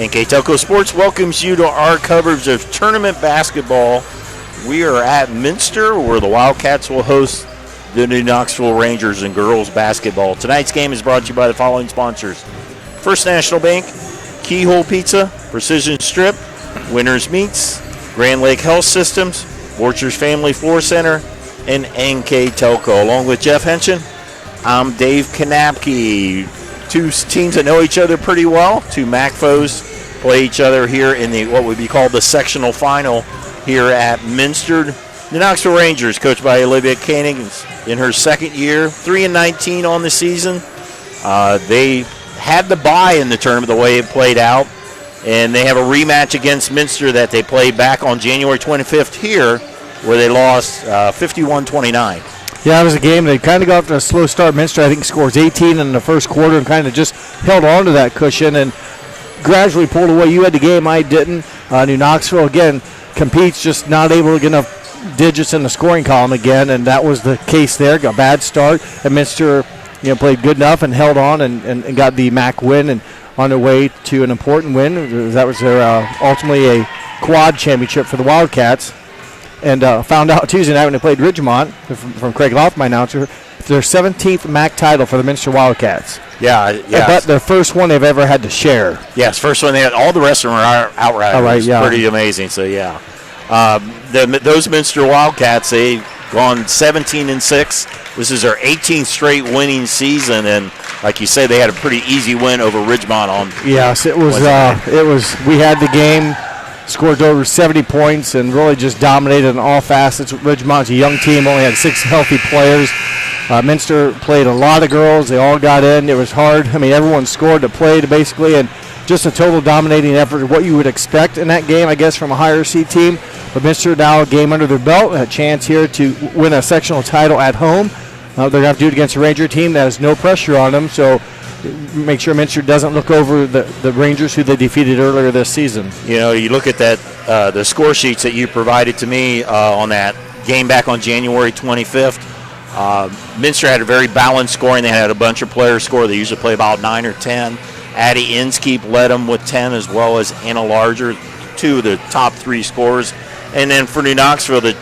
NK Telco Sports welcomes you to our coverage of tournament basketball. We are at Minster, where the Wildcats will host the new Knoxville Rangers in girls basketball. Tonight's game is brought to you by the following sponsors: First National Bank, Keyhole Pizza, Precision Strip, Winners Meats, Grand Lake Health Systems, Borchers Family Floor Center, and NK Telco. Along with Jeff Henshin, I'm Dave Kanapke. Two teams that know each other pretty well. Two MAC foes play each other here in the what would be called the sectional final here at Minster. The Knoxville Rangers, coached by Olivia Koenig, in her second year, 3-19 on the season. They had the bye in the tournament the way it played out, and they have a rematch against Minster that they played back on January 25th here, where they lost 51-29. Yeah, it was a game they kind of got off to a slow start. Minster, I think, scores 18 in the first quarter and kind of just held on to that cushion and gradually pulled away. You had the game, I didn't. New Knoxville, again, competes, just not able to get enough digits in the scoring column again, and that was the case there. Got a bad start, and Minster played good enough and held on and got the MAC win and on their way to an important win. That was their ultimately a quad championship for the Wildcats. And found out Tuesday night when they played Ridgemont, from Craig Loft, my announcer, their 17th MAC title for the Minster Wildcats. Yeah. But their first one they've ever had to share. Yes, first one they had. All the rest of them are outright. All right, yeah. Pretty amazing. So, yeah. Those Minster Wildcats, they've gone 17-6. This is their 18th straight winning season, and like you say, they had a pretty easy win over Ridgemont on. Yes, it was. We had the game. Scored over 70 points and really just dominated in all facets. Ridgemont's a young team, only had 6 healthy players. Minster played a lot of girls. They all got in. It was hard. I mean, everyone scored to play to basically, and just a total dominating effort, what you would expect in that game, I guess, from a higher seed team. But Minster now a game under their belt, a chance here to win a sectional title at home. They're going to have to do it against a Ranger team that has no pressure on them. So make sure Minster doesn't look over the Rangers who they defeated earlier this season. You look at that, the score sheets that you provided to me on that game back on January 25th. Minster had a very balanced scoring. They had a bunch of players score. They usually play about 9 or 10. Addie Inskeep led them with 10, as well as Anna Larger, 2 of the top 3 scorers. And then for New Knoxville, the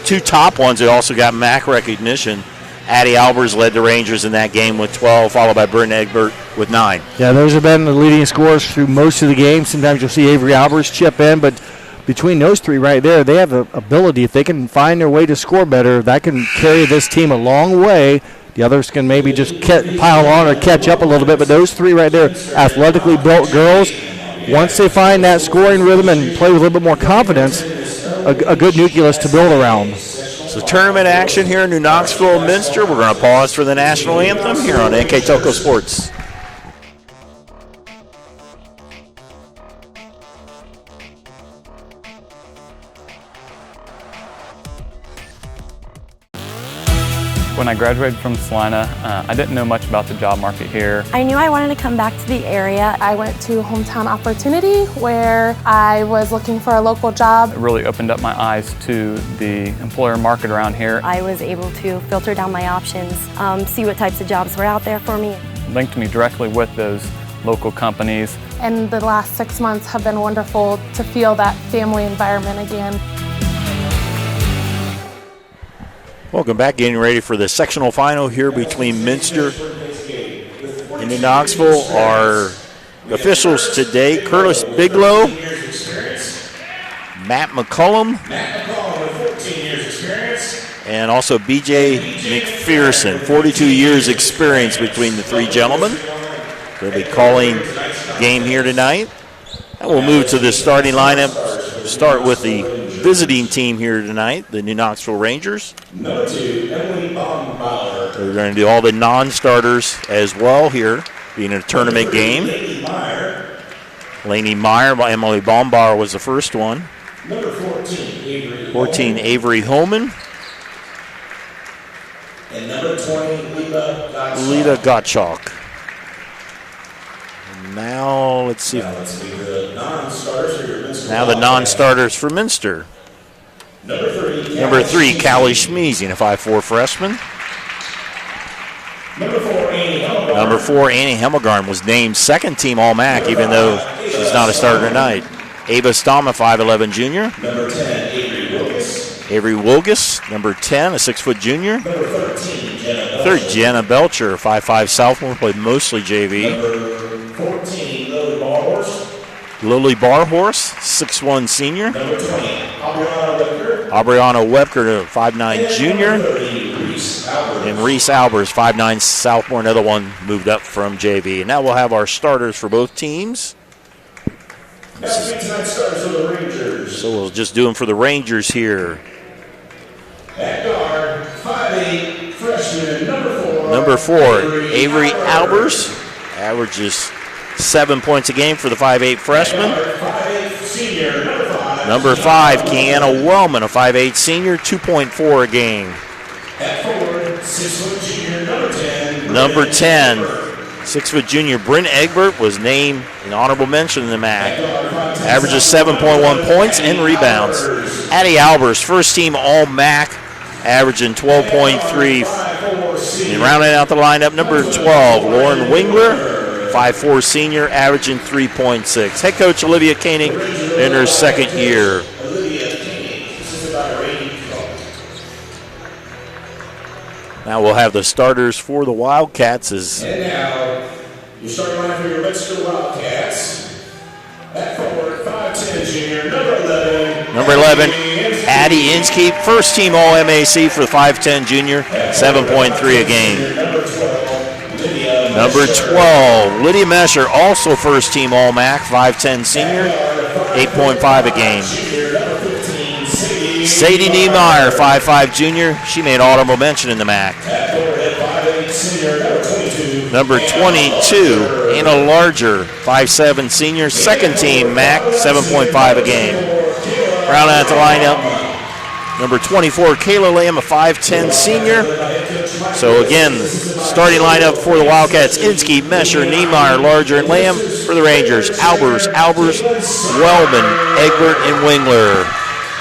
2 top ones that also got MAC recognition. Addie Albers led the Rangers in that game with 12, followed by Bryn Egbert with 9. Yeah, those have been the leading scorers through most of the game. Sometimes you'll see Avery Albers chip in, but between those 3 right there, they have the ability, if they can find their way to score better, that can carry this team a long way. The others can maybe just pile on or catch up a little bit, but those 3 right there, athletically built girls, once they find that scoring rhythm and play with a little bit more confidence, a good nucleus to build around. So tournament action here in New Knoxville, Minster. We're going to pause for the national anthem here on NK Telco Sports. When I graduated from Salina, I didn't know much about the job market here. I knew I wanted to come back to the area. I went to Hometown Opportunity where I was looking for a local job. It really opened up my eyes to the employer market around here. I was able to filter down my options, see what types of jobs were out there for me. Linked me directly with those local companies. And the last 6 months have been wonderful to feel that family environment again. Welcome back, getting ready for the sectional final here between Minster and New Knoxville. Our officials today: Curtis Bigelow, Matt McCullum, and also B.J. McPherson. 42 years experience between the 3 gentlemen. They'll be calling game here tonight. And we'll move to the starting lineup. Start with the visiting team here tonight, the New Knoxville Rangers. Number 2, Emily Baumgartner. We're going to do all the non-starters as well here, being a tournament game. Lainey Meyer, Emily Baumbauer was the first one. Number 14, Avery Holman. And number 20, Lita Gottschalk. Now, let's see. Now the non-starters for Minster. Number 3, Callie Schmeezing, a 5'4" freshman. Number 4, Annie Hemmelgarn. Number 4, Annie Hemmelgarn was named second team All-MAC, even though She's not a starter tonight. Ava Stama, 5'11 junior. Number 10, Avery Wilkes. Avery Wilgus, number 10, a 6-foot junior. Number 13, Jenna Belcher. Third, Jenna Belcher, 5'5 sophomore, played mostly JV. Number 14, Lily Barhorse. Lily Barhorse, 6'1 senior. Number 20, Aubriana Webker. Aubriana Webker, 5'9 junior. Number 30, Reese Albert. And Reese Albers, 5'9 sophomore, another one moved up from JV. And now we'll have our starters for both teams. That's me tonight's starters for the Rangers. So we'll just do them for the Rangers here. At guard, 5'8", freshman, Number 4, Avery Albers, averages 7 points a game for the 5'8 freshman. 5'8", senior, Number 5, Kiana Wellman, a 5'8 senior, 2.4 a game. At forward, 6-foot junior, Number 10, 6-foot junior Bryn Egbert was named an honorable mention in the MAC. Averages 7.1 points and rebounds. Addie Albers, first team All-MAC, averaging 12.3. And rounding out the lineup, number 12, Lauren Wingler, 5'4 senior, averaging 3.6. Head coach Olivia Koenig in her second year. Now we'll have the starters for the Wildcats. And now, your starting line for your Minster Wildcats. At forward, 5'10 junior, Number 11, Addie Inskeep, first team All-MAC for the 5'10 junior, 7.3 a game. Number 12, Lydia Mesher, also first team All-MAC, 5'10 senior, 8.5 a game. Sadie Niemeyer, 5'5 junior, she made honorable mention in the MAC. Number 22, Anna Larger, 5'7 senior, second team MAC, 7.5 a game. Round out the lineup, number 24, Kayla Lamb, a 5'10 senior. So again, starting lineup for the Wildcats, Inskeep, Mesher, Niemeyer, Larger, and Lamb. For the Rangers, Albers, Wellman, Egbert, and Wingler.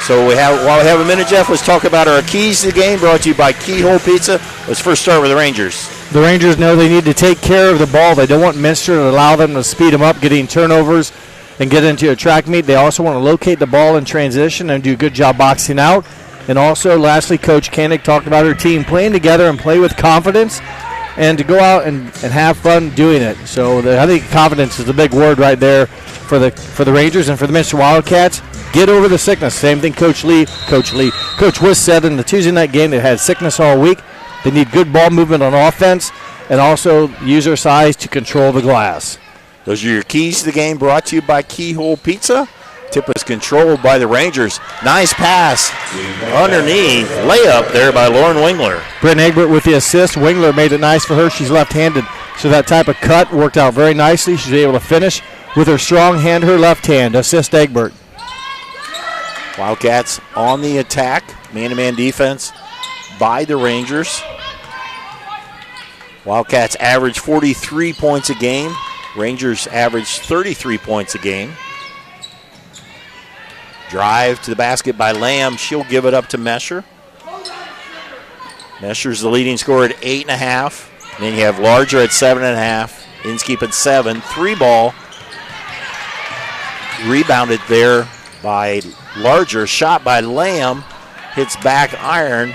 So while we have a minute, Jeff, let's talk about our keys to the game, brought to you by Keyhole Pizza. Let's first start with the Rangers. The Rangers know they need to take care of the ball. They don't want Minster to allow them to speed them up, getting turnovers and get into a track meet. They also want to locate the ball in transition and do a good job boxing out. And also, lastly, Coach Koenig talked about her team playing together and play with confidence and to go out and have fun doing it. So I think confidence is the big word right there for the Rangers and for the Minster Wildcats. Get over the sickness. Same thing Coach Wiss said in the Tuesday night game. They had sickness all week. They need good ball movement on offense and also use their size to control the glass. Those are your keys to the game, brought to you by Keyhole Pizza. Tip was controlled by the Rangers. Nice pass underneath. Layup there by Lauren Wingler. Bryn Egbert with the assist. Wingler made it nice for her. She's left-handed, so that type of cut worked out very nicely. She's able to finish with her strong hand, her left hand. Assist Egbert. Wildcats on the attack. Man-to-man defense by the Rangers. Wildcats average 43 points a game. Rangers average 33 points a game. Drive to the basket by Lamb. She'll give it up to Mesher. Mesher's the leading scorer at 8.5. And then you have Larger at 7.5. Inskeep at 7. 3-ball. Rebounded there by Larger. Shot by Lamb. Hits back iron.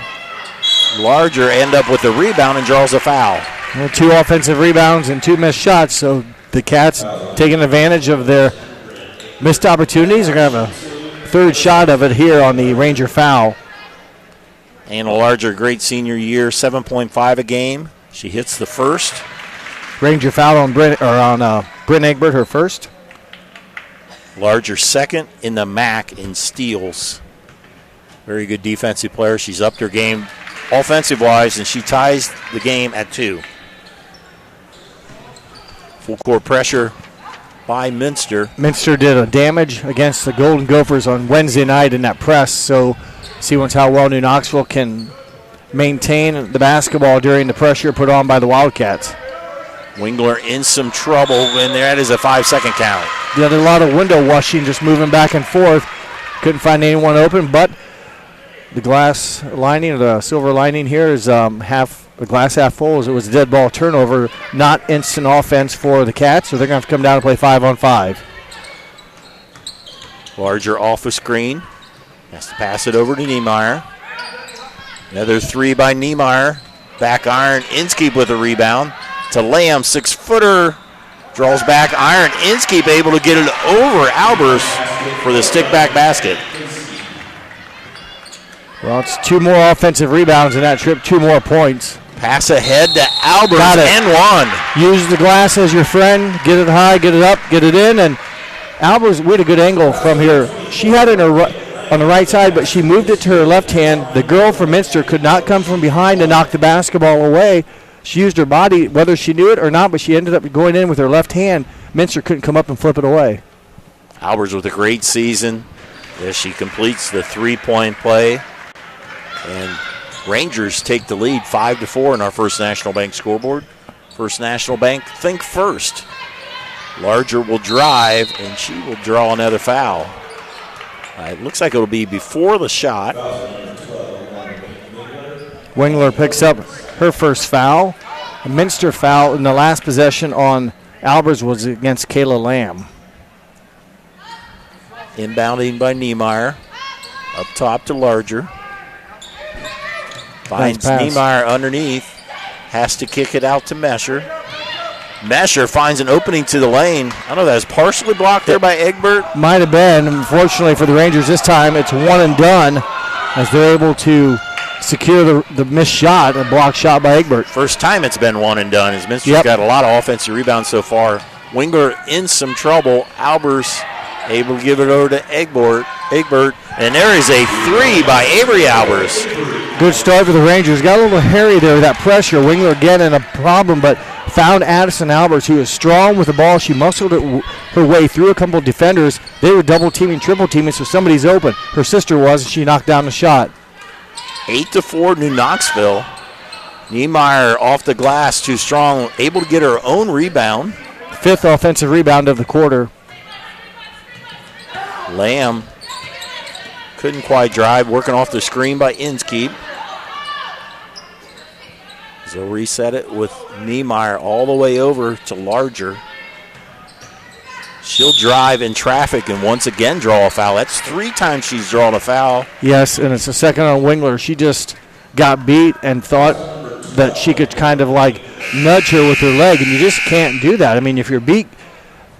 Larger end up with the rebound and draws a foul. Well, 2 offensive rebounds and 2 missed shots. So the Cats taking advantage of their missed opportunities. They're going to have a third shot of it here on the Ranger foul. Anna Larger, great senior year, 7.5 a game. She hits the first. Ranger foul on Bryn Egbert, her first. Larger second in the MAC in steals. Very good defensive player. She's upped her game offensive-wise, and she ties the game at 2. Full court pressure by Minster. Minster did a damage against the Golden Gophers on Wednesday night in that press, so see once how well New Knoxville can maintain the basketball during the pressure put on by the Wildcats. Wingler in some trouble, and that is a 5-second count. Yeah, there's a lot of window washing, just moving back and forth. Couldn't find anyone open, but the glass lining, or the silver lining here is the glass half full, as it was a dead ball turnover, not instant offense for the Cats, so they're going to have to come down and play 5-on-5. Larger off a screen. Has to pass it over to Niemeyer. Another three by Niemeyer. Back iron. Inskeep with a rebound. To Lamb, 6-footer. Draws back iron. Inskeep able to get it over Albers for the stick-back basket. Well, it's 2 more offensive rebounds in that trip, 2 more points. Pass ahead to Albers and one. Use the glass as your friend. Get it high, get it up, get it in. And Albers, we had a good angle from here. She had it on the right side, but she moved it to her left hand. The girl from Minster could not come from behind to knock the basketball away. She used her body, whether she knew it or not, but she ended up going in with her left hand. Minster couldn't come up and flip it away. Albers with a great season as she completes the three-point play. And Rangers take the lead 5-4 in our First National Bank scoreboard. First National Bank, think first. Larger will drive, and she will draw another foul. It looks like it'll be before the shot. Wingler picks up her first foul. A Minster foul in the last possession on Albers was against Kayla Lamb. Inbounding by Niemeyer. Up top to Larger. Finds Niemeyer underneath. Has to kick it out to Mesher. Mesher finds an opening to the lane. I don't know, that was partially blocked there by Egbert. Might have been. Unfortunately for the Rangers this time, it's one and done as they're able to secure the missed shot, a blocked shot by Egbert. First time it's been one and done as Minster's got a lot of offensive rebounds so far. Wingler in some trouble. Albers able to give it over to Egbert. And there is a three by Avery Albers. Good start for the Rangers. Got a little hairy there with that pressure. Wingler again in a problem, but found Addison Albers, who is strong with the ball. She muscled her way through a couple of defenders. They were double teaming, triple teaming, so somebody's open. Her sister was, and she knocked down the shot. 8-4 New Knoxville. Niemeyer off the glass, too strong, able to get her own rebound. 5th offensive rebound of the quarter. Lamb couldn't quite drive, working off the screen by Inskeep. They'll reset it with Niemeyer all the way over to Larger. She'll drive in traffic and once again draw a foul. That's 3 times she's drawn a foul. Yes, and it's the second on Wingler. She just got beat and thought that she could kind of like nudge her with her leg, and you just can't do that. I mean, if you're beat,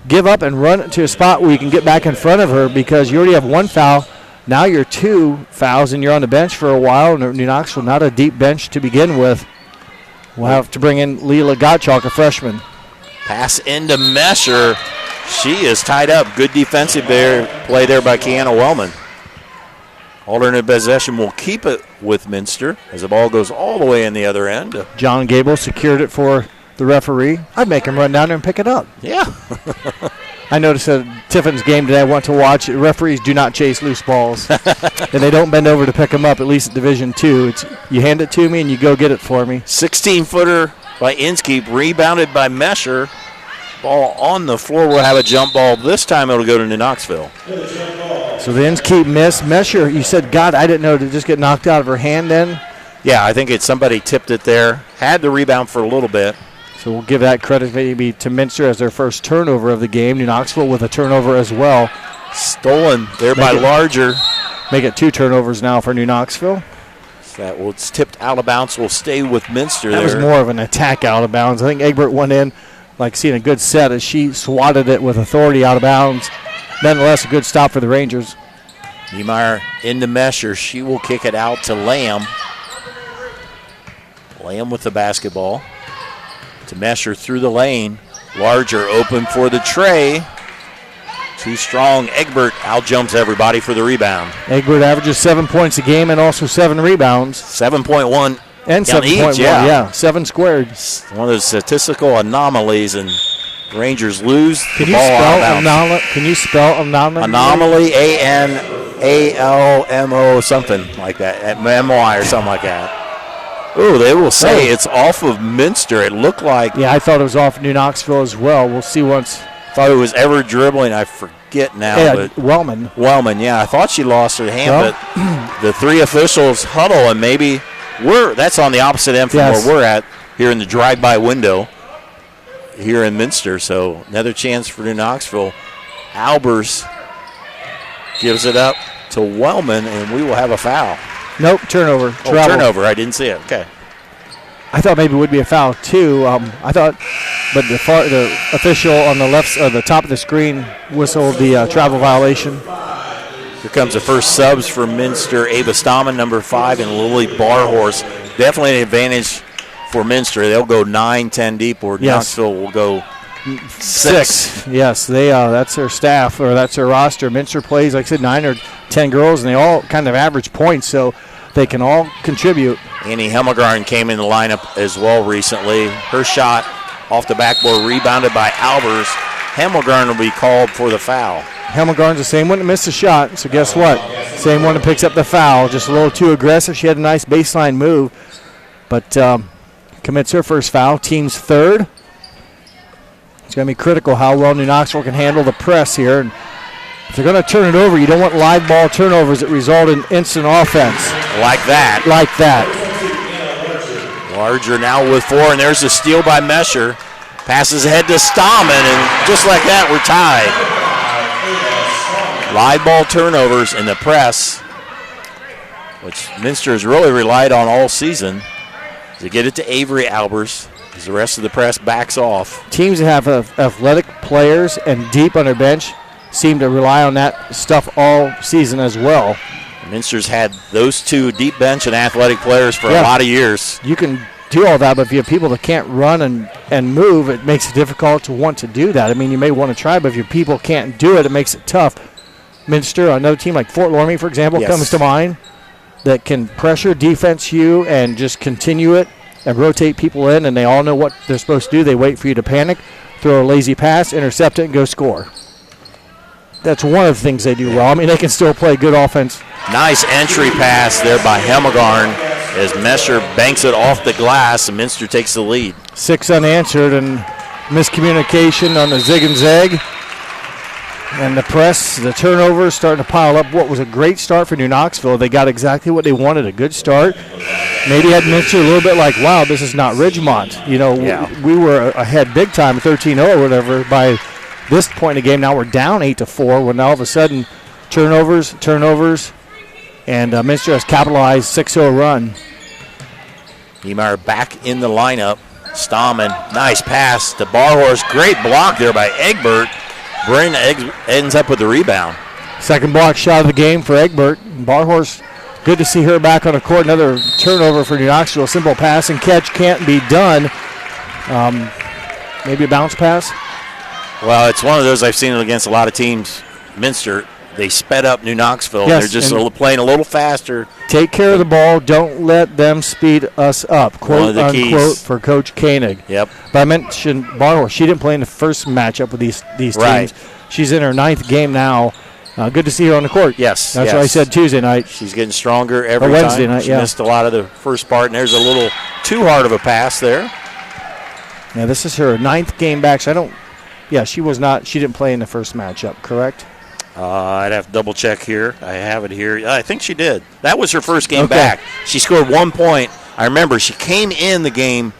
give up and run to a spot where you can get back in front of her because you already have 1 foul. Now you're 2 fouls, and you're on the bench for a while. And New Knoxville, not a deep bench to begin with. We'll have to bring in Leela Gottschalk, a freshman. Pass into Mesher. She is tied up. Good defensive play there by Kiana Wellman. Alternate possession will keep it with Minster as the ball goes all the way in the other end. John Gable secured it for the referee. I'd make him run down there and pick it up. Yeah. I noticed at Tiffin's game today I went to watch, referees do not chase loose balls. And they don't bend over to pick them up, at least at Division II. It's you hand it to me and you go get it for me. 16-footer by Inskeep, rebounded by Mesher. Ball on the floor. We'll have a jump ball. This time it'll go to New Knoxville. So the Inskeep miss. Mesher, you said, God, I didn't know, to just get knocked out of her hand then? Yeah, I think it's somebody tipped it there. Had the rebound for a little bit. So we'll give that credit maybe to Minster as their first turnover of the game. New Knoxville with a turnover as well. Stolen there by Larger. Make it 2 turnovers now for New Knoxville. So it's tipped out of bounds. Will stay with Minster there. That was more of an attack out of bounds. I think Egbert went in like seeing a good set as she swatted it with authority out of bounds. Nonetheless, a good stop for the Rangers. Niemeyer into Mesher. She will kick it out to Lamb. Lamb with the basketball. To Mesher through the lane. Larger open for the tray. Too strong. Egbert out-jumps everybody for the rebound. Egbert averages 7 points a game and also 7 rebounds. 7.1 and 7.1. Yeah, 7 squared. One of those statistical anomalies, and Rangers lose Can the you ball spell out of bounds. Can you spell anomaly? Anomaly, ANALMO, something like that. MY or something like that. Oh, they will say it's off of Minster. It looked like. Yeah, I thought it was off New Knoxville as well. We'll see once. Thought it was ever dribbling. I forget now. Yeah, but Wellman, yeah. I thought she lost her hand, but the 3 officials huddle, and maybe that's on the opposite end from where we're at here in the drive-by window here in Minster. So another chance for New Knoxville. Albers Gives it up to Wellman, and we will have a foul. Nope, turnover. Oh, turnover. I didn't see it. Okay. I thought maybe it would be a foul too. I thought, but the official on the left, the top of the screen, whistled the travel violation. Here comes the first subs for Minster. Ava Stammen, number 5, and Lily Barhorse. Definitely an advantage for Minster. They'll go 9-10 deep, or Knoxville will go 6. Yes, they. That's their staff, or that's their roster. Minster plays, like I said, 9 or 10 girls, and they all kind of average points, so they can all contribute. Annie Hemmelgarn came in the lineup as well recently. Her shot off the backboard, rebounded by Albers. Hemmelgarn will be called for the foul. Hemmelgarn's the same one that missed the shot, so guess what? Same one that picks up the foul. Just a little too aggressive. She had a nice baseline move, but commits her first foul. Team's third. It's going to be critical how well New Knoxville can handle the press here. And if they're going to turn it over, you don't want live ball turnovers that result in instant offense. Like that. Like that. Larger now with 4, and there's a steal by Mesher. Passes ahead to Stammen, and just like that, we're tied. Live ball turnovers in the press, which Minster has really relied on all season, to get it to Avery Albers as the rest of the press backs off. Teams that have athletic players and deep on their bench seem to rely on that stuff all season as well. Minster's had those two, deep bench and athletic players, for a lot of years. You can do all that, but if you have people that can't run and move, it makes it difficult to want to do that. I mean, you may want to try, but if your people can't do it, it makes it tough. Minster, another team like Fort Loramie, for example, comes to mind, that can pressure defense you and just continue it and rotate people in, and they all know what they're supposed to do. They wait for you to panic, throw a lazy pass, intercept it, and go score. That's one of the things they do well. I mean, they can still play good offense. Nice entry pass there by Hemmelgarn as Mesher banks it off the glass, and Minster takes the lead. 6 unanswered, and miscommunication on the zig and zag. And the press, the turnover starting to pile up. What was a great start for New Knoxville. They got exactly what they wanted, a good start. Maybe had Minster a little bit like, wow, this is not Ridgemont. You know, we were ahead big time, 13-0 or whatever. By this point in the game, now we're down 8-4, when all of a sudden turnovers, and Minster has capitalized 6-0 run. Niemeyer back in the lineup. Stammen, nice pass to Barhorse. Great block there by Egbert. Bryn ends up with the rebound. Second block shot of the game for Egbert. Barhorse, good to see her back on the court. Another turnover for New Knoxville. Simple pass and catch can't be done. Maybe a bounce pass? Well, it's one of those I've seen it against a lot of teams. Minster, they sped up New Knoxville. Yes, they're just playing a little faster. Take care of the ball. Don't let them speed us up, quote unquote, keys for Coach Koenig. Yep. But I mentioned Barhorse. She didn't play in the first matchup with these teams. She's in her 9th game now. Good to see her on the court. Yes. That's what I said Tuesday night. She's getting stronger every Wednesday time. night, she missed a lot of the first part, and there's a little too hard of a pass there. Yeah, this is her 9th game back. So she was not. She didn't play in the first matchup, correct? I'd have to double check here. I have it here. I think she did. That was her first game back. She scored 1 point. I remember she came in the game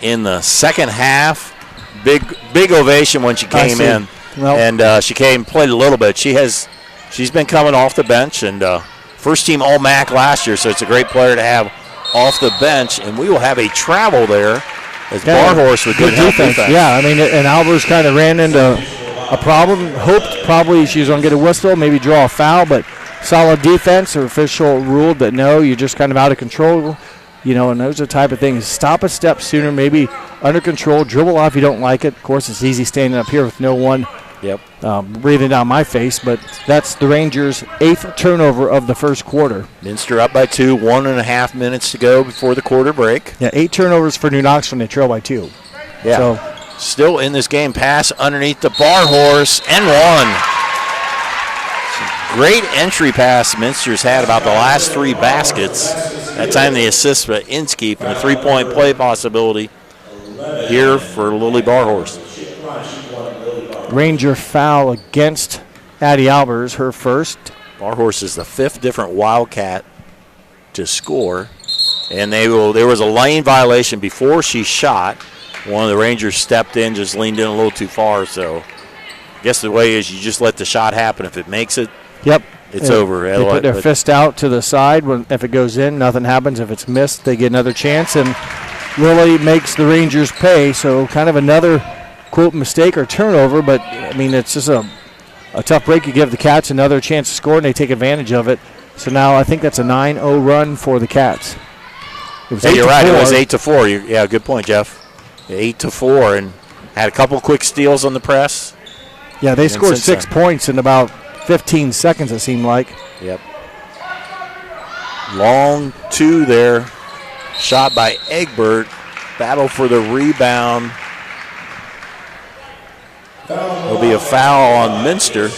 in the second half. Big ovation when she came in. Well, and she played a little bit. She's been coming off the bench, and first team All-MAC last year, so it's a great player to have off the bench. And we will have a travel there as Barhorse with good defense. Yeah, I mean, and Albers kind of ran into a problem. Hoped probably she was going to get a whistle, maybe draw a foul, but solid defense. Her official ruled that no, you're just kind of out of control. And those are the type of things. Stop a step sooner, maybe under control, dribble off if you don't like it. Of course, it's easy standing up here with no one breathing down my face, but that's the Rangers' 8th turnover of the first quarter. Minster up by 2, 1.5 minutes to go before the quarter break. Yeah, 8 turnovers for New Knoxville, and they trail by 2. Yeah. So, still in this game, pass underneath the Barhorse, and 1. Great entry pass Minster's had about the last 3 baskets. That time the assist by Inskeep and a 3-point play possibility here for Lily Barhorse. Ranger foul against Addie Albers, her first. Barhorse is the 5th different Wildcat to score. And there was a lane violation before she shot. One of the Rangers stepped in, just leaned in a little too far. So I guess the way is you just let the shot happen. If it makes it, it's over. They put their fist out to the side. If it goes in, nothing happens. If it's missed, they get another chance, and really makes the Rangers pay. So kind of another, quote, mistake or turnover, but, I mean, it's just a tough break. You give the Cats another chance to score, and they take advantage of it. So now I think that's a 9-0 run for the Cats. Hey, you're right. It was 8-4. Yeah, good point, Jeff. 8-4, and had a couple quick steals on the press. Yeah, they scored 6 points in about 15 seconds, it seemed like. Yep. Long two there. Shot by Egbert. Battle for the rebound. There'll be a foul on Minster.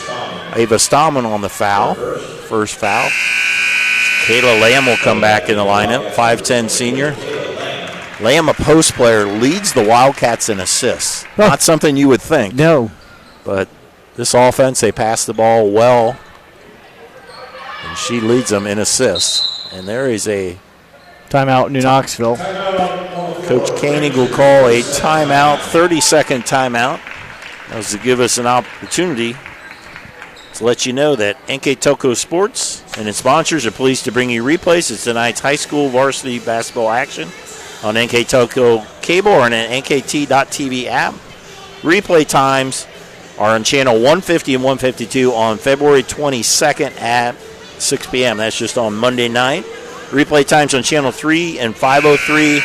Ava Stallman on the foul. First foul. Kayla Lamb will come back in the lineup, 5'10 senior. Lamb, a post player, leads the Wildcats in assists. Not something you would think. No. But this offense, they pass the ball well. And she leads them in assists. And there is a timeout, New Knoxville. Coach Koenig will call a timeout, 30-second timeout. That was to give us an opportunity to let you know that NK Toko Sports and its sponsors are pleased to bring you replays of tonight's high school varsity basketball action on NK Toko Cable or on an NKT.TV app. Replay times are on channel 150 and 152 on February 22nd at 6 p.m. That's just on Monday night. Replay times on channel 3 and 503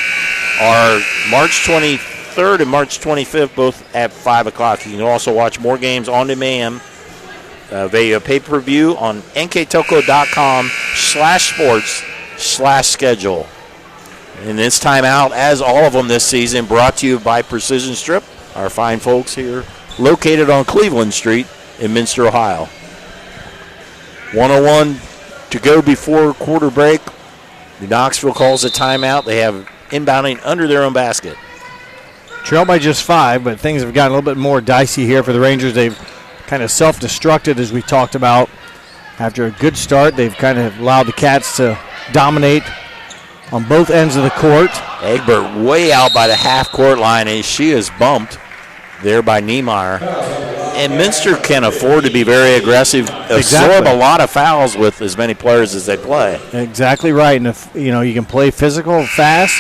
are March 23rd and March 25th, both at 5 o'clock. You can also watch more games on demand via pay-per-view on nktoco.com/sports/schedule. And this timeout, as all of them this season, brought to you by Precision Strip, our fine folks here located on Cleveland Street in Minster, Ohio. 1:01 to go before quarter break. New Knoxville calls a timeout. They have inbounding under their own basket. Trailed by just 5, but things have gotten a little bit more dicey here for the Rangers. They've kind of self-destructed, as we talked about. After a good start, they've kind of allowed the Cats to dominate on both ends of the court. Egbert way out by the half-court line, and she is bumped there by Niemeyer. And Minster can afford to be very aggressive, absorb a lot of fouls with as many players as they play. Exactly right. And if you can play physical, fast,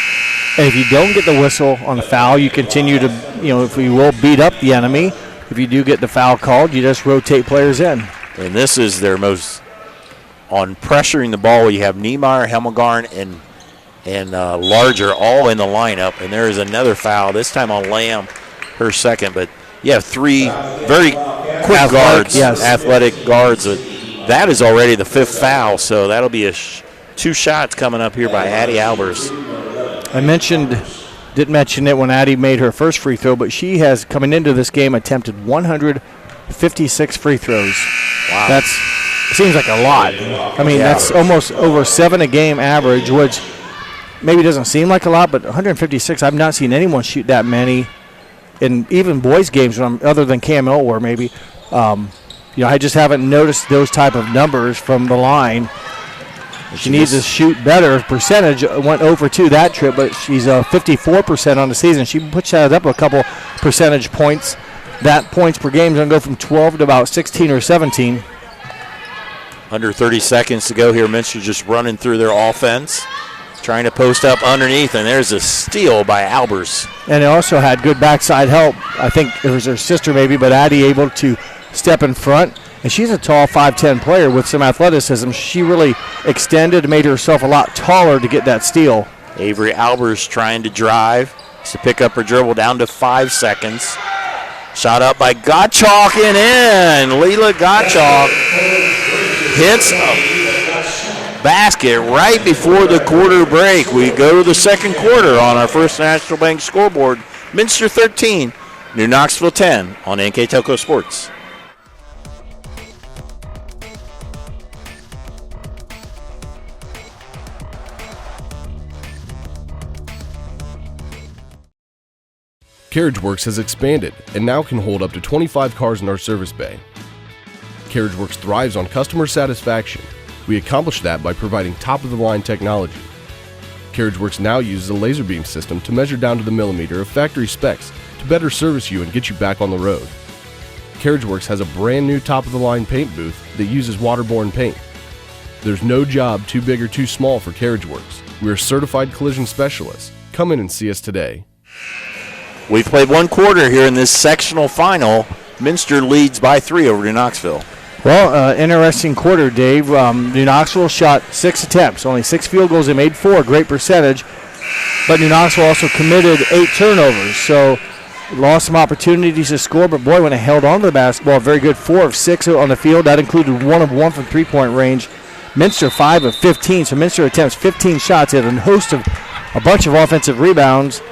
and if you don't get the whistle on a foul, you continue to, if you will, beat up the enemy. If you do get the foul called, you just rotate players in. And this is their most on pressuring the ball. You have Niemeyer, Helmegarn, and Larger all in the lineup. And there is another foul, this time on Lamb, her second. But you have 3 very quick guards, athletic guards. That is already the 5th foul, so that'll be 2 shots coming up here by Addie Albers. I didn't mention it when Addie made her first free throw, but she has, coming into this game, attempted 156 free throws. Wow. That seems like a lot. I mean, that's almost over 7 a game average, which maybe doesn't seem like a lot, but 156, I've not seen anyone shoot that many in even boys' games, other than Cam Elwar maybe. I just haven't noticed those type of numbers from the line. She needs to shoot better. Percentage went over 2 that trip, but she's 54% on the season. She puts that up a couple percentage points. That points per game is going to go from 12 to about 16 or 17. Under 30 seconds to go here. Minster just running through their offense, trying to post up underneath, and there's a steal by Albers. And they also had good backside help. I think it was her sister maybe, but Addie able to step in front. And she's a tall 5'10 player with some athleticism. She really extended, made herself a lot taller to get that steal. Avery Albers trying to drive to pick up her dribble down to 5 seconds. Shot up by Gottschalk and in. Leela Gottschalk hits a basket right before the quarter break. We go to the second quarter on our First National Bank scoreboard. Minster 13, New Knoxville 10 on NK Toko Sports. CarriageWorks has expanded and now can hold up to 25 cars in our service bay. CarriageWorks thrives on customer satisfaction. We accomplish that by providing top-of-the-line technology. CarriageWorks now uses a laser beam system to measure down to the millimeter of factory specs to better service you and get you back on the road. CarriageWorks has a brand new top-of-the-line paint booth that uses waterborne paint. There's no job too big or too small for CarriageWorks. We're certified collision specialists. Come in and see us today. We've played one quarter here in this sectional final. Minster leads by 3 over to Knoxville. Well, interesting quarter, Dave. New Knoxville shot 6 attempts, only 6 field goals. They made 4, great percentage. But New Knoxville also committed 8 turnovers, so lost some opportunities to score. But boy, when they held on to the basketball, very good. 4 of 6 on the field. That included 1 of 1 from three-point range. Minster 5 of 15, so Minster attempts 15 shots. They had a bunch of offensive rebounds.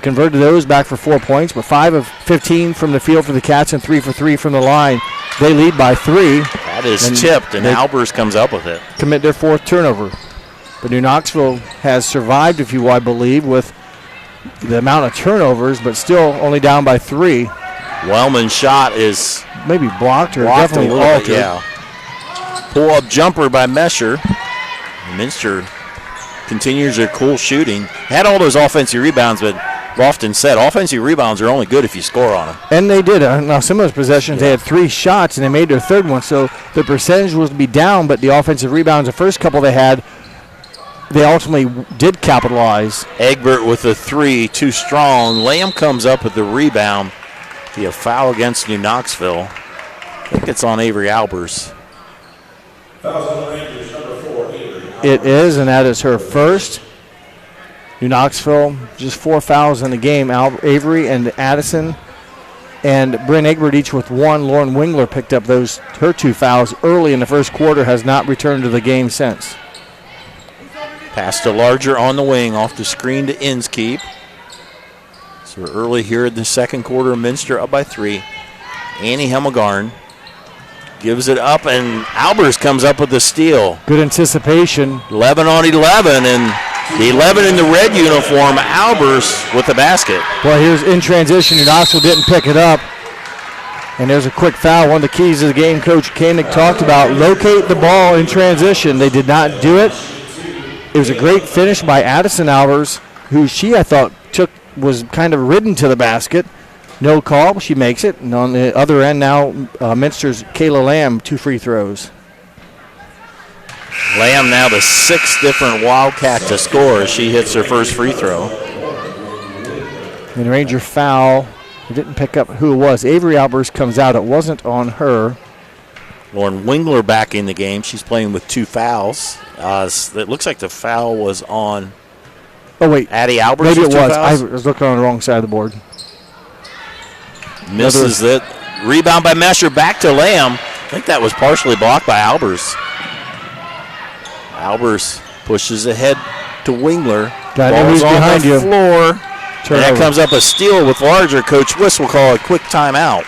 Converted those back for 4 points, but 5 of 15 from the field for the Cats and 3 for 3 from the line. They lead by 3. That is tipped, and Albers comes up with it. Commit their 4th turnover. But New Knoxville has survived, if you will, I believe, with the amount of turnovers, but still only down by 3. Wellman's shot is maybe blocked or blocked definitely a little altered. bit, yeah. Pull-up jumper by Mesher. Minster continues their cool shooting. Had all those offensive rebounds, but often said offensive rebounds are only good if you score on them. And they did. Now, some of those possessions, they had 3 shots, and they made their 3rd one, so the percentage was to be down, but the offensive rebounds, the first couple they had, they ultimately did capitalize. Egbert with a 3, too strong. Lamb comes up with the rebound. Be a foul against New Knoxville. I think it's on Avery Albers. Fouls on the Rangers, number 4, Avery. It is, and that is her first. New Knoxville, just 4 fouls in the game. Avery and Addison and Bryn Egbert each with 1. Lauren Wingler picked up her 2 fouls early in the first quarter, has not returned to the game since. Pass to Larger on the wing, off the screen to Inskeep. So early here in the second quarter, Minster up by 3. Annie Hemmelgarn gives it up, and Albers comes up with the steal. Good anticipation. 11 on 11, and the 11 in the red uniform, Albers with the basket. Well, here's in transition. New Knoxville didn't pick it up. And there's a quick foul. One of the keys of the game Coach Koenig talked about, locate the ball in transition. They did not do it. It was a great finish by Addison Albers, who I thought was kind of ridden to the basket. No call. She makes it. And on the other end now, Minster's Kayla Lamb, 2 free throws. Lamb now the 6th different Wildcat to score as she hits her first free throw. And Ranger foul. They didn't pick up who it was. Avery Albers comes out. It wasn't on her. Lauren Wingler back in the game. She's playing with 2 fouls. It looks like the foul was on Addie Albers. Maybe it was. Fouls. I was looking on the wrong side of the board. Misses it. Rebound by Mesher back to Lamb. I think that was partially blocked by Albers. Albers pushes ahead to Wingler. Ball's on behind the floor. And that comes up a steal with Larger. Coach Wiss will call a quick timeout.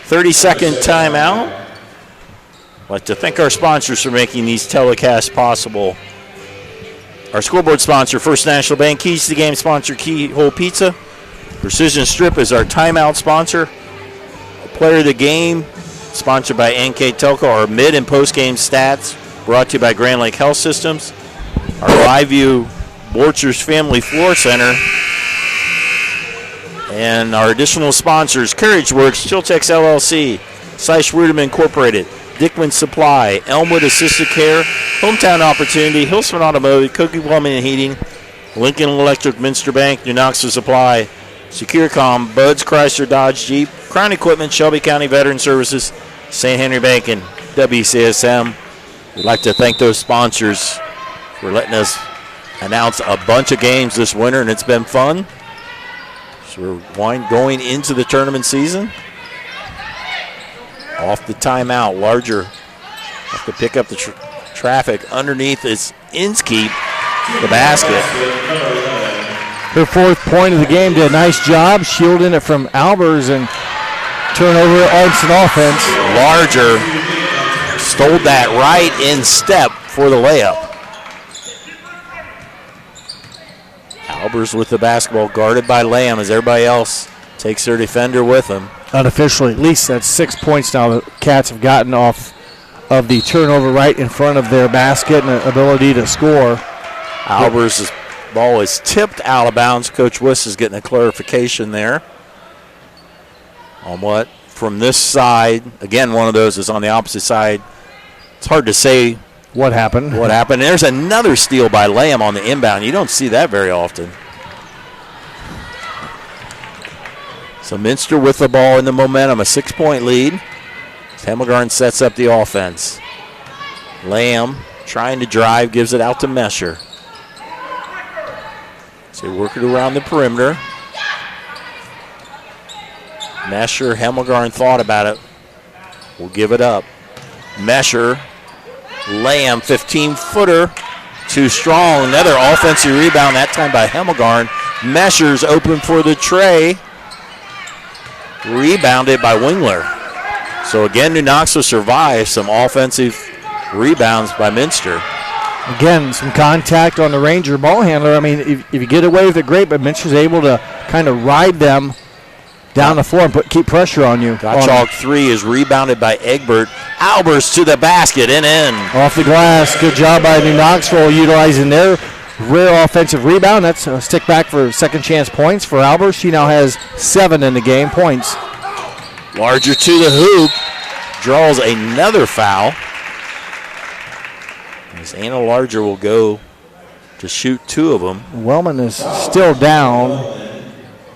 30-second timeout. I'd like to thank our sponsors for making these telecasts possible. Our scoreboard sponsor, First National Bank. Keys to the game sponsor, Keyhole Pizza. Precision Strip is our timeout sponsor. Player of the game, sponsored by NK Telco. Our mid and post-game stats, brought to you by Grand Lake Health Systems. Our Live View Borchers Family Floor Center. And our additional sponsors, CarriageWorks, Chiltex LLC, Seisch Ruderman Incorporated, Dickman Supply, Elmwood Assisted Care, Hometown Opportunity, Hillsman Automotive, Cookie Plumbing and Heating, Lincoln Electric, Minster Bank, New Knoxville Supply, Securicom, Buds Chrysler Dodge Jeep, Crown Equipment, Shelby County Veteran Services, St. Henry Bank, and WCSM. We'd like to thank those sponsors for letting us announce a bunch of games this winter, and it's been fun. So we're going into the tournament season. Off the timeout, Larger have to pick up the traffic. Underneath is Inskeep, the basket. Her 4th point of the game, did a nice job shielding it from Albers and turnover instant offense. Larger stole that right in step for the layup. Albers with the basketball, guarded by Lamb as everybody else takes their defender with them. Unofficially, at least that's 6 points now the Cats have gotten off of the turnover right in front of their basket and the ability to score. Albers' ball is tipped out of bounds. Coach Wiss is getting a clarification there. On what? From this side, again, one of those is on the opposite side. It's hard to say what happened. There's another steal by Lamb on the inbound. You don't see that very often. So Minster with the ball in the momentum, a 6-point lead. Hemmelgarn sets up the offense. Lamb trying to drive, gives it out to Mesher. So they work it around the perimeter. Mesher, Hemmelgarn thought about it. Will give it up. Mesher, Lamb, 15-footer. Too strong. Another offensive rebound, that time by Hemmelgarn. Mesher's open for the tray. Rebounded by Wingler. So again, New Knoxville survives some offensive rebounds by Minster. Again, some contact on the Ranger ball handler. I mean, if you get away with it, great, but Minster's able to kind of ride them down the floor and keep pressure on you. Gottschalk 3 is rebounded by Egbert. Albers to the basket and in. Off the glass. Good job by New Knoxville utilizing their rare offensive rebound. That's a stick back for second chance points for Albers. She now has 7 in the game points. Larger to the hoop. Draws another foul. As Anna Larger will go to shoot 2 of them. Wellman is still down.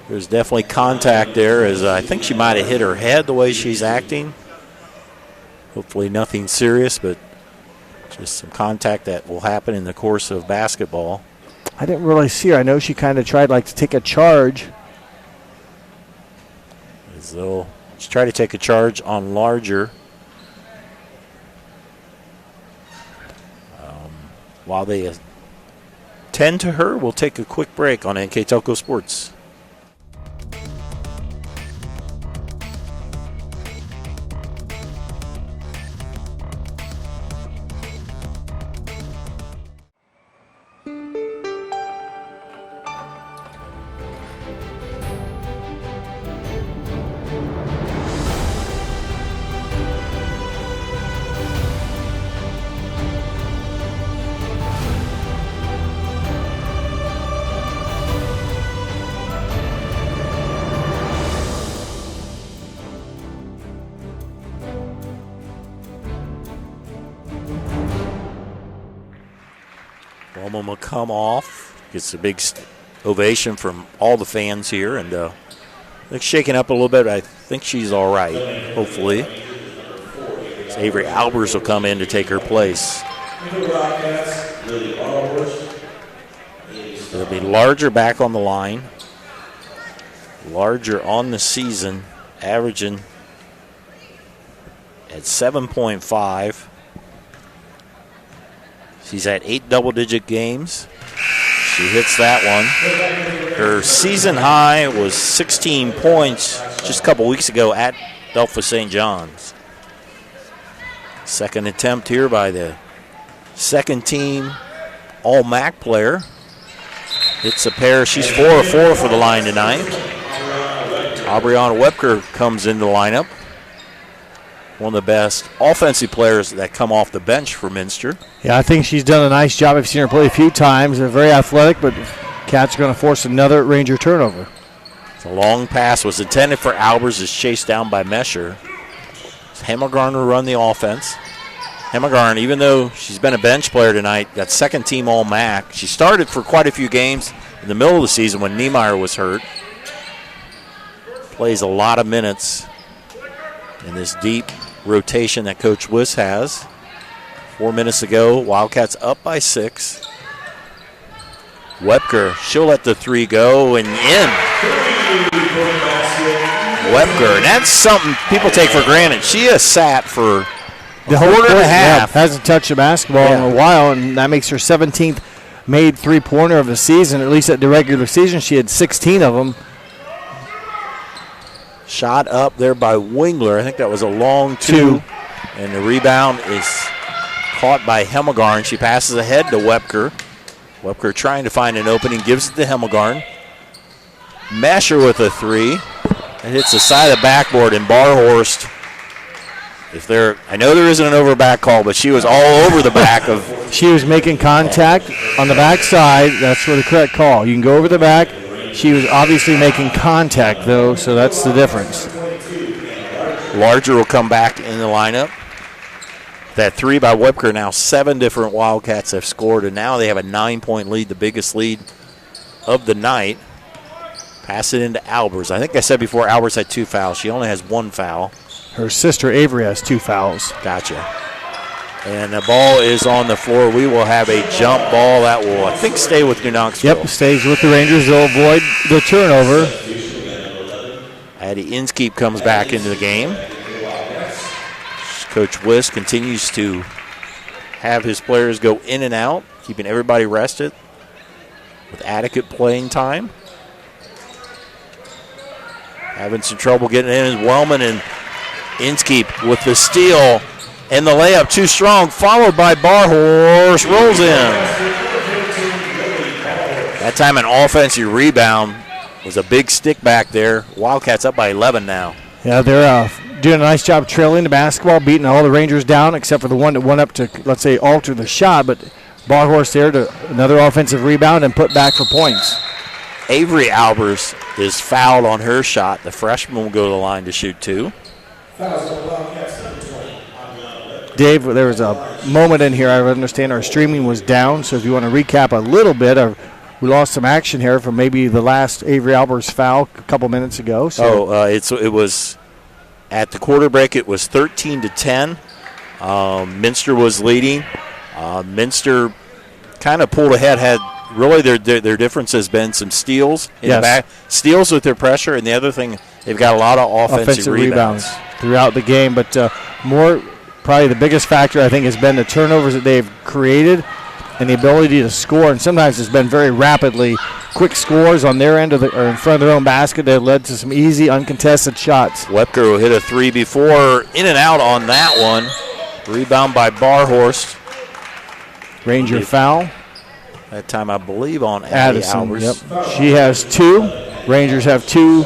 There's definitely contact there, as I think she might have hit her head the way she's acting. Hopefully nothing serious, but just some contact that will happen in the course of basketball. I didn't really see her. I know she kind of tried to take a charge. As though she tried to take a charge on Larger. While they attend to her, we'll take a quick break on NK Telco Sports. Bowman will come off. Gets a big ovation from all the fans here. And looks shaken up a little bit. I think she's all right, hopefully. So Avery Albers will come in to take her place. It'll be Larger back on the line. Larger on the season, averaging at 7.5. She's at 8 double-digit games. She hits that one. Her season high was 16 points just a couple weeks ago at Delphos St. John's. Second attempt here by the second-team All-MAC player. Hits a pair. She's 4 of 4 for the line tonight. Aubriana Webker comes into the lineup. One of the best offensive players that come off the bench for Minster. Yeah, I think she's done a nice job. I've seen her play a few times. They're very athletic, but Cats are going to force another Ranger turnover. The long pass was intended for Albers, is chased down by Mesher. Hemmelgarn will run the offense. Hemmelgarn, even though she's been a bench player tonight, got second-team All-MAC. She started for quite a few games in the middle of the season when Niemeyer was hurt. Plays a lot of minutes in this deep rotation that Coach Wiss has. 4 minutes ago, Wildcats up by 6. Webker, she'll let the 3 go and in. Webker, and that's something people take for granted. She has sat for the quarter and a half. Hasn't touched a basketball in a while, and that makes her 17th made three-pointer of the season. At least at the regular season, she had 16 of them. Shot up there by Wingler. I think that was a long 2. And the rebound is caught by Hemmelgarn. She passes ahead to Webker. Webker trying to find an opening, gives it to Hemmelgarn. Mesher with a 3. It hits the side of the backboard, and Barhorst, I know there isn't an over back call, but she was all over the back of. She was making contact on the backside. That's for the correct call. You can go over the back. She was obviously making contact, though, so that's the difference. Larger will come back in the lineup. That 3 by Webker, now 7 different Wildcats have scored, and now they have a 9-point lead, the biggest lead of the night. Pass it into Albers. I think I said before Albers had 2 fouls. She only has 1 foul. Her sister Avery has 2 fouls. Gotcha. And the ball is on the floor. We will have a jump ball that will, I think, stay with New Knoxville. Yep, stays with the Rangers. They'll avoid the turnover. Addie Inskeep comes back into the game. Coach Wiss continues to have his players go in and out, keeping everybody rested with adequate playing time. Having some trouble getting in is Wellman, and Inskeep with the steal and the layup too strong, followed by Barhorse, rolls in. That time an offensive rebound was a big stick back there. Wildcats up by 11 now. Yeah, they're doing a nice job trailing the basketball, beating all the Rangers down except for the one that went up to, let's say, alter the shot. But Barhorse there to another offensive rebound and put back for points. Avery Albers is fouled on her shot. The freshman will go to the line to shoot 2. Dave, there was a moment in here, I understand our streaming was down, so if you want to recap a little bit, we lost some action here from maybe the last Avery Albers foul a couple minutes ago. So. It was at the quarter break, it was 13-10. Minster was leading. Minster kind of pulled ahead, had really their difference has been some steals in the back, steals with their pressure, and the other thing, they've got a lot of offensive rebounds throughout the game. But probably the biggest factor, I think, has been the turnovers that they've created and the ability to score. And sometimes it's been very rapidly quick scores on their end or in front of their own basket that led to some easy, uncontested shots. Webker will hit a 3 before, in and out on that one. Rebound by Barhorst. Ranger foul. That time, I believe, on Addison. Yep. She has 2. Rangers have 4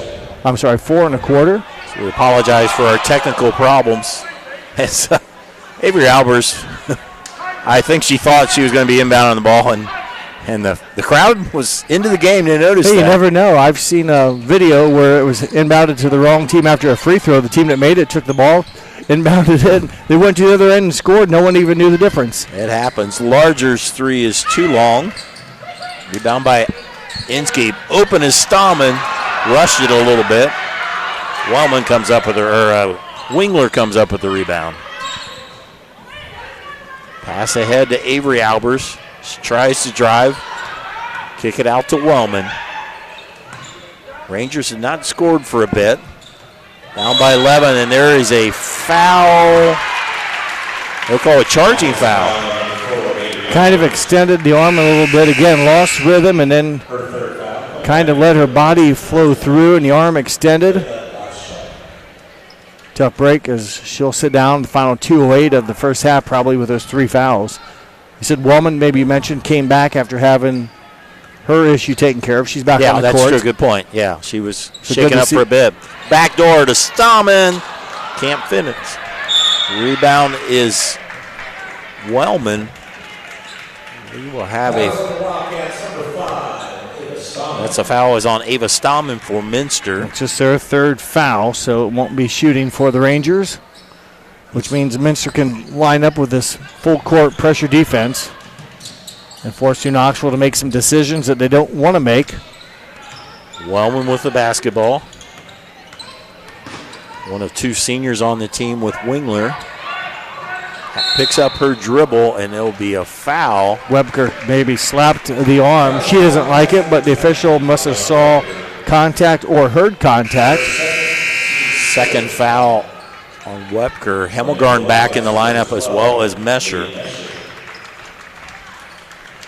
and a quarter. So we apologize for our technical problems. It's, Avery Albers, I think she thought she was going to be inbound on the ball, and the crowd was into the game. They noticed that. You never know. I've seen a video where it was inbounded to the wrong team after a free throw. The team that made it took the ball, inbounded it. They went to the other end and scored. No one even knew the difference. It happens. Larger's 3 is too long. Rebound by Inskeep. Open is Stallman. Rushed it a little bit. Wellman comes up with Wingler comes up with the rebound. Pass ahead to Avery Albers. She tries to drive. Kick it out to Wellman. Rangers have not scored for a bit. Down by 11, and there is a foul. They'll call it charging foul. Kind of extended the arm a little bit. Again, lost rhythm and then kind of let her body flow through, and the arm extended. Tough break as she'll sit down the final 2:08 of the first half, probably with those 3 fouls. You said Wellman, maybe you mentioned, came back after having her issue taken care of. She's back on the court. Yeah, that's true. Good point. Yeah, she was shaking up for a bit. Back door to Stallman. Can't finish. Rebound is Wellman. We will have that's a foul is on Ava Stallman for Minster. It's just their 3rd foul, so it won't be shooting for the Rangers, which means Minster can line up with this full court pressure defense and force New Knoxville to make some decisions that they don't want to make. Wellman with the basketball. One of 2 seniors on the team with Wingler. Picks up her dribble, and it'll be a foul. Webker maybe slapped the arm. She doesn't like it, but the official must have saw contact or heard contact. 2nd foul on Webker. Hemmelgarn back in the lineup as well as Mesher.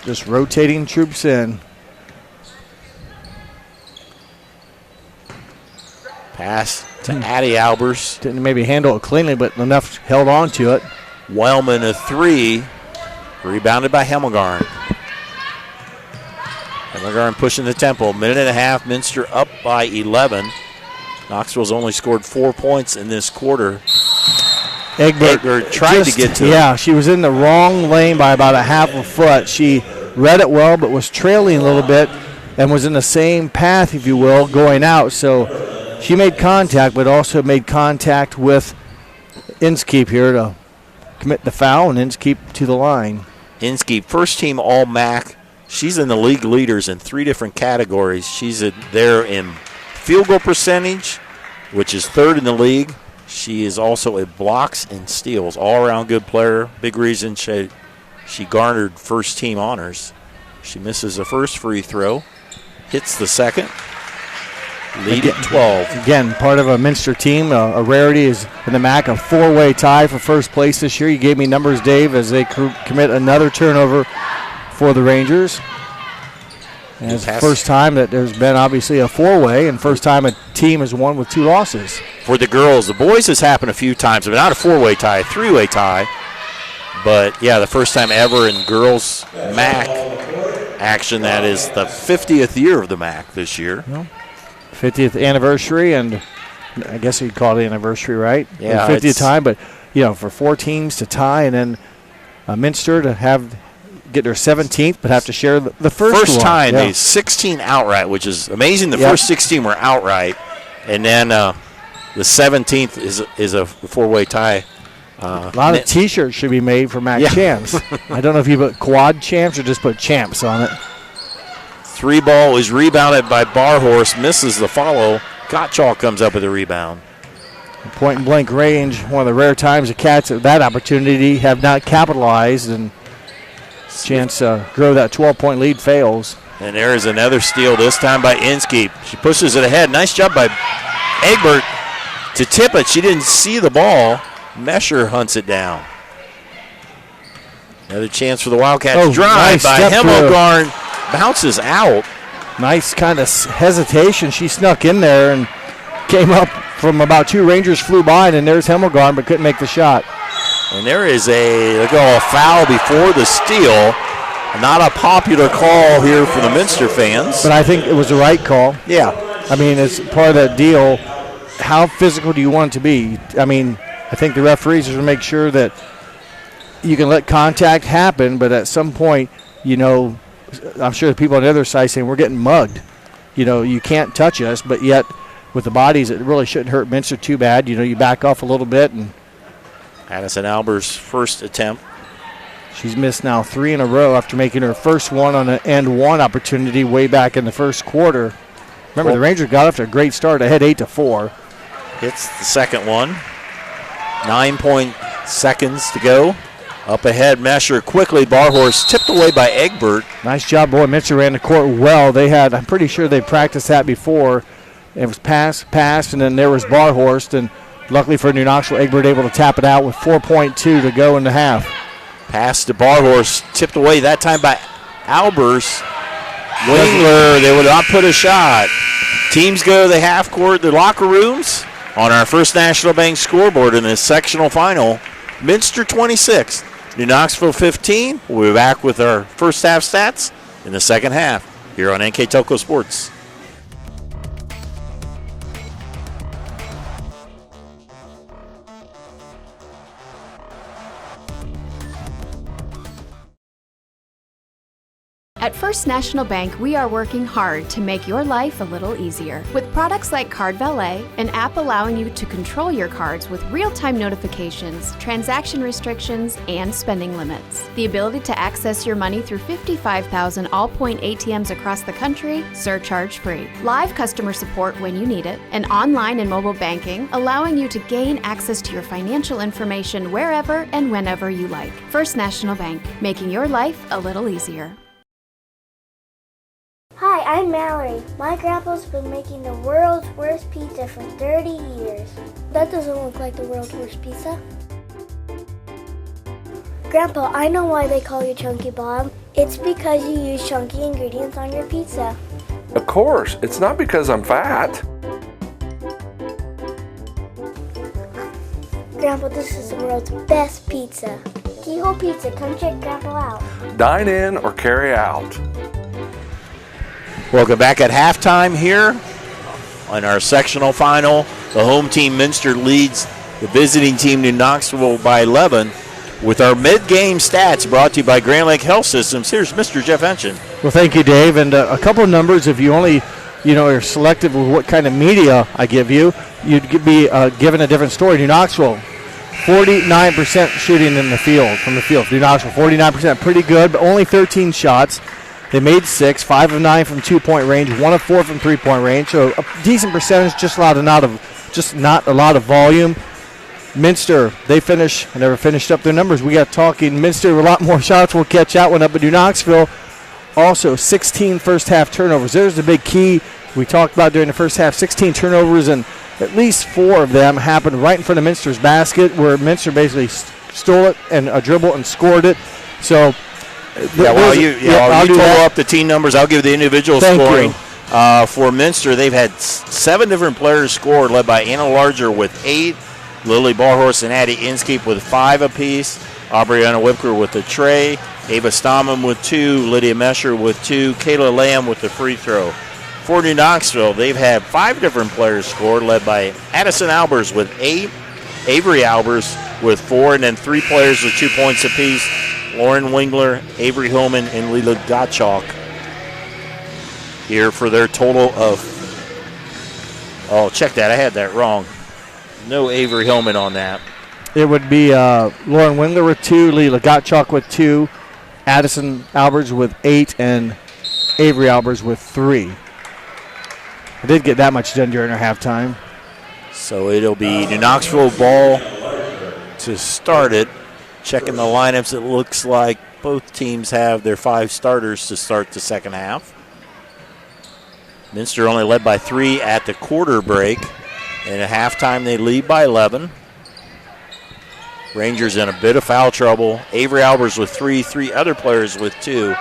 Just rotating troops in. Pass to Addie Albers. Didn't maybe handle it cleanly, but enough held on to it. Wellman a 3. Rebounded by Hemmelgarn. Hemmelgarn pushing the tempo. 1.5 minutes. Minster up by 11. Knoxville's only scored 4 points in this quarter. Egbert tried to get to it. Yeah, she was in the wrong lane by about a half a foot. She read it well, but was trailing a little bit and was in the same path, if you will, going out. So she made contact, but also made contact with Inskeep here to commit the foul, and Inskeep to the line. Inskeep, first team All-MAC. She's in the league leaders in 3 different categories. She's there in field goal percentage, which is 3rd in the league. She is also at blocks and steals. All-around good player. Big reason she garnered first team honors. She misses the first free throw, hits the second. Lead at 12. Again, part of a Minster team. A rarity is in the MAC, a 4-way tie for first place this year. You gave me numbers, Dave, as they commit another turnover for the Rangers. And it's the first time that there's been obviously a 4-way, and first time a team has won with 2 losses. For the girls, the boys has happened a few times, but not a 4-way tie, a 3-way tie. But, yeah, the first time ever in girls MAC action. That is the 50th year of the MAC this year. Well, 50th anniversary, and I guess you'd call it anniversary, right? Yeah. 50th time, but, for 4 teams to tie, and then Minster to get their 17th, but have to share the first one. Time, they 16 outright, which is amazing. The first 16 were outright, and then the 17th is a 4-way tie. A lot of T-shirts should be made for MAC champs. I don't know if you put quad champs or just put champs on it. 3 ball is rebounded by Barhorse, misses the follow. Gottschalk comes up with a rebound. Point and blank range, one of the rare times the Cats at that opportunity have not capitalized, and chance to grow that 12-point lead fails. And there is another steal, this time by Inskeep. She pushes it ahead. Nice job by Egbert to tip it. She didn't see the ball. Mesher hunts it down. Another chance for the Wildcats. Drive nice by Hemmelgarn. Bounces out. Nice kind of hesitation. She snuck in there and came up from about 2 Rangers flew by, and then there's Hemmelgarn, but couldn't make the shot. And there is a foul before the steal. Not a popular call here for the Minster fans. But I think it was the right call. Yeah. I mean, it's part of that deal. How physical do you want it to be? I mean, I think the referees are going to make sure that you can let contact happen, but at some point, I'm sure the people on the other side saying we're getting mugged. You can't touch us, but yet with the bodies, it really shouldn't hurt Minster too bad. You back off a little bit. And Addison Alber's first attempt. She's missed now 3 in a row after making her first one on an end one opportunity way back in the first quarter. Remember, the Rangers got off to a great start, ahead 8-4. Hits the second one. 9 seconds to go. Up ahead, Mesher quickly. Barhorse tipped away by Egbert. Nice job, boy. Minster ran the court well. I'm pretty sure they practiced that before. It was pass, and then there was Barhorst, and luckily for New Knoxville, Egbert able to tap it out with 4.2 to go in the half. Pass to Barhorst, tipped away that time by Albers. Wingler, they would not put a shot. Teams go to the half court, their locker rooms. On our First National Bank scoreboard in this sectional final, Minster 26, New Knoxville 15. We'll be back with our first half stats in the second half here on NK Telco Sports. At First National Bank, we are working hard to make your life a little easier. With products like Card Valet, an app allowing you to control your cards with real-time notifications, transaction restrictions, and spending limits. The ability to access your money through 55,000 all-point ATMs across the country, surcharge-free. Live customer support when you need it, and online and mobile banking, allowing you to gain access to your financial information wherever and whenever you like. First National Bank, making your life a little easier. Hi, I'm Mallory. My grandpa's been making the world's worst pizza for 30 years. That doesn't look like the world's worst pizza. Grandpa, I know why they call you Chunky Bob. It's because you use chunky ingredients on your pizza. Of course, it's not because I'm fat. Grandpa, this is the world's best pizza. Keyhole Pizza, come check Grandpa out. Dine in or carry out. Welcome back at halftime here on our sectional final. The home team Minster leads the visiting team New Knoxville by 11 with our mid-game stats brought to you by Grand Lake Health Systems. Here's Mr. Jeff Henson. Well, thank you, Dave. And a couple of numbers, if you only you're selective with what kind of media I give you, you'd be given a different story. New Knoxville, 49% shooting from the field. New Knoxville, 49%, pretty good, but only 13 shots. They made 6, 5 of 9 from 2-point range, 1 of 4 from 3-point range. So a decent percentage, just not a lot of volume. Minster, they never finished up their numbers. We got talking. Minster, a lot more shots will catch that one up. But New Knoxville, also 16 first half turnovers. There's the big key we talked about during the first half. 16 turnovers, and at least 4 of them happened right in front of Minster's basket, where Minster basically stole it and a dribble and scored it. So, while you total up the team numbers, I'll give the individual scoring. For Minster, they've had 7 different players score, led by Anna Larger with 8, Lily Barhorse and Addie Inskeep with 5 apiece, Aubriana Whipker with a tray, Ava Stammen with 2, Lydia Mesher with 2, Kayla Lamb with the free throw. For New Knoxville, they've had 5 different players score, led by Addison Albers with 8, Avery Albers with 4, and then 3 players with 2 points apiece, Lauren Wingler, Avery Hillman, and Lila Gottschalk. Here for their total of, check that, I had that wrong. No Avery Hillman on that. It would be Lauren Wingler with 2, Lila Gottschalk with 2, Addison Albers with 8, and Avery Albers with 3. I did get that much done during our halftime. So it'll be New Knoxville ball to start it. Checking the lineups, it looks like both teams have their 5 starters to start the second half. Minster only led by 3 at the quarter break. And at halftime, they lead by 11. Rangers in a bit of foul trouble. Avery Albers with 3, 3 other players with 2.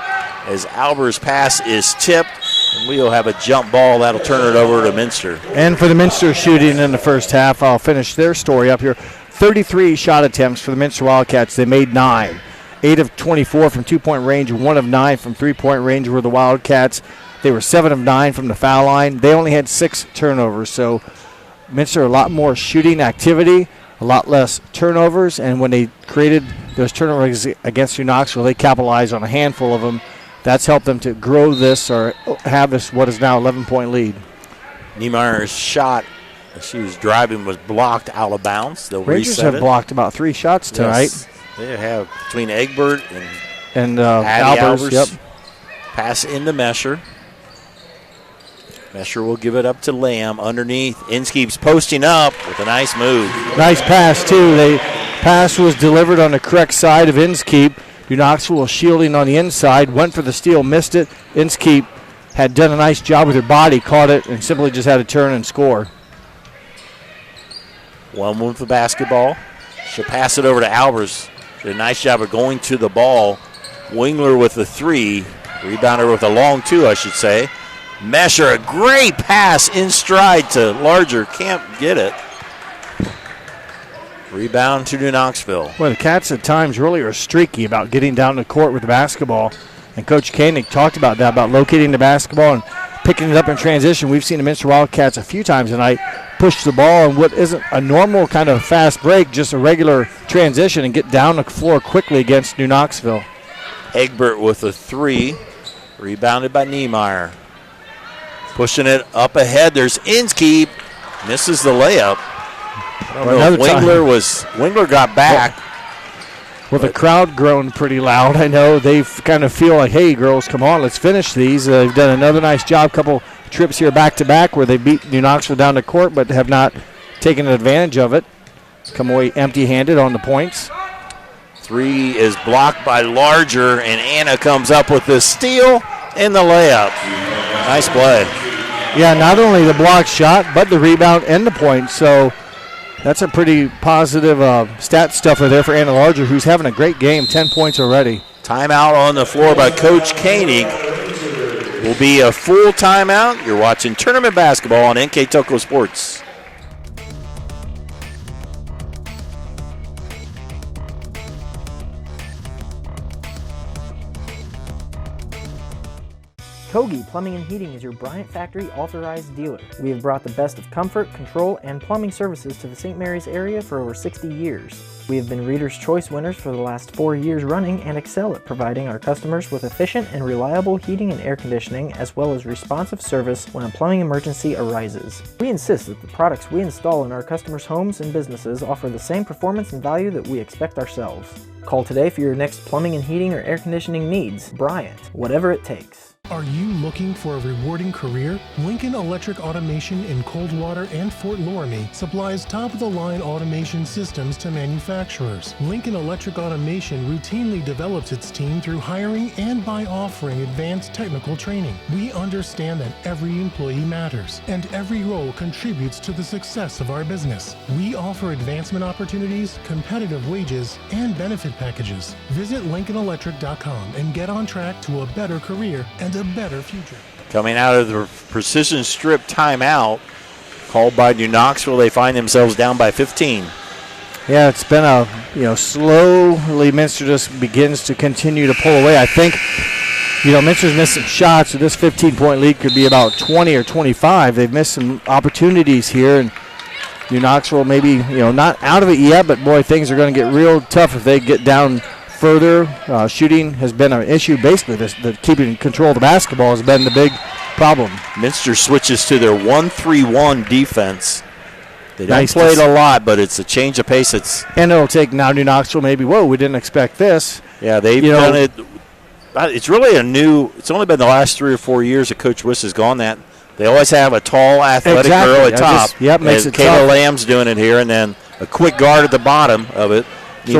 As Albers' pass is tipped, and we'll have a jump ball that'll turn it over to Minster. And for the Minster shooting in the first half, I'll finish their story up here. 33 shot attempts for the Minster Wildcats. They made 9. 8 of 24 from 2-point range, 1 of 9 from 3-point range were the Wildcats. They were 7 of 9 from the foul line. They only had 6 turnovers, so Minster a lot more shooting activity, a lot less turnovers, and when they created those turnovers against New Knoxville, they capitalized on a handful of them. That's helped them to grow this or have this what is now 11-point lead. Niemeyer's shot as she was driving was blocked out of bounds. They'll Rangers reset have it. Blocked about 3 shots tonight. Yes, they have between Egbert and Albers. Albers. Yep. Pass into Mesher. Mesher will give it up to Lamb underneath. Inskeep's posting up with a nice move. Nice pass, too. The pass was delivered on the correct side of Inskeep. New Knoxville was shielding on the inside, went for the steal, missed it. Inskeep had done a nice job with her body, caught it, and simply just had to turn and score. 1 with the basketball. She'll pass it over to Albers. Did a nice job of going to the ball. Wingler with the 3. Rebounder with a long 2, I should say. Mesher, a great pass in stride to Larger. Can't get it. Rebound to New Knoxville. Well, the Cats at times really are streaky about getting down the court with the basketball. And Coach Koenig talked about that, about locating the basketball and picking it up in transition. We've seen the Minster Wildcats a few times tonight push the ball in what isn't a normal kind of fast break, just a regular transition, and get down the floor quickly against New Knoxville. Egbert with a 3. Rebounded by Niemeyer. Pushing it up ahead. There's Inskeep. Misses the layup. I don't know if Wingler got back. Well, the crowd groaned pretty loud. I know they kind of feel like, hey, girls, come on, let's finish these. They've done another nice job, couple trips here back-to-back where they beat New Knoxville down the court but have not taken advantage of it. Come away empty-handed on the points. 3 is blocked by Larger, and Anna comes up with the steal and the layup. Nice play. Yeah, not only the block shot, but the rebound and the point. So that's a pretty positive stat stuffer there for Anna Larger, who's having a great game, 10 points already. Timeout on the floor by Coach Koenig. Will be a full timeout. You're watching tournament basketball on NK Toko Sports. Togi Plumbing and Heating is your Bryant Factory authorized dealer. We have brought the best of comfort, control, and plumbing services to the St. Mary's area for over 60 years. We have been Reader's Choice winners for the last 4 years running and excel at providing our customers with efficient and reliable heating and air conditioning, as well as responsive service when a plumbing emergency arises. We insist that the products we install in our customers' homes and businesses offer the same performance and value that we expect ourselves. Call today for your next plumbing and heating or air conditioning needs. Bryant, whatever it takes. Are you looking for a rewarding career? Lincoln Electric Automation in Coldwater and Fort Loramie supplies top-of-the-line automation systems to manufacturers. Lincoln Electric Automation routinely develops its team through hiring and by offering advanced technical training. We understand that every employee matters, and every role contributes to the success of our business. We offer advancement opportunities, competitive wages, and benefit packages. Visit LincolnElectric.com and get on track to a better career and a better future. Coming out of the precision strip timeout called by New Knoxville, they find themselves down by 15. Yeah, it's been a, slowly Minster just begins to continue to pull away. I think, Minster's missed some shots, so this 15-point lead could be about 20 or 25. They've missed some opportunities here, and New Knoxville maybe, not out of it yet, but boy, things are going to get real tough if they get down further. Shooting has been an issue. Basically, the keeping control of the basketball has been the big problem. Minster switches to their 1-3-1 defense. They don't play it a lot, but it's a change of pace. And it'll take now New Knoxville maybe, we didn't expect this. Yeah, they've done it. It's really it's only been the last 3 or 4 years that Coach Wiss has gone that. They always have a tall, athletic girl at top. Makes it Kayla tough. Lamb's doing it here, and then a quick guard at the bottom of it. So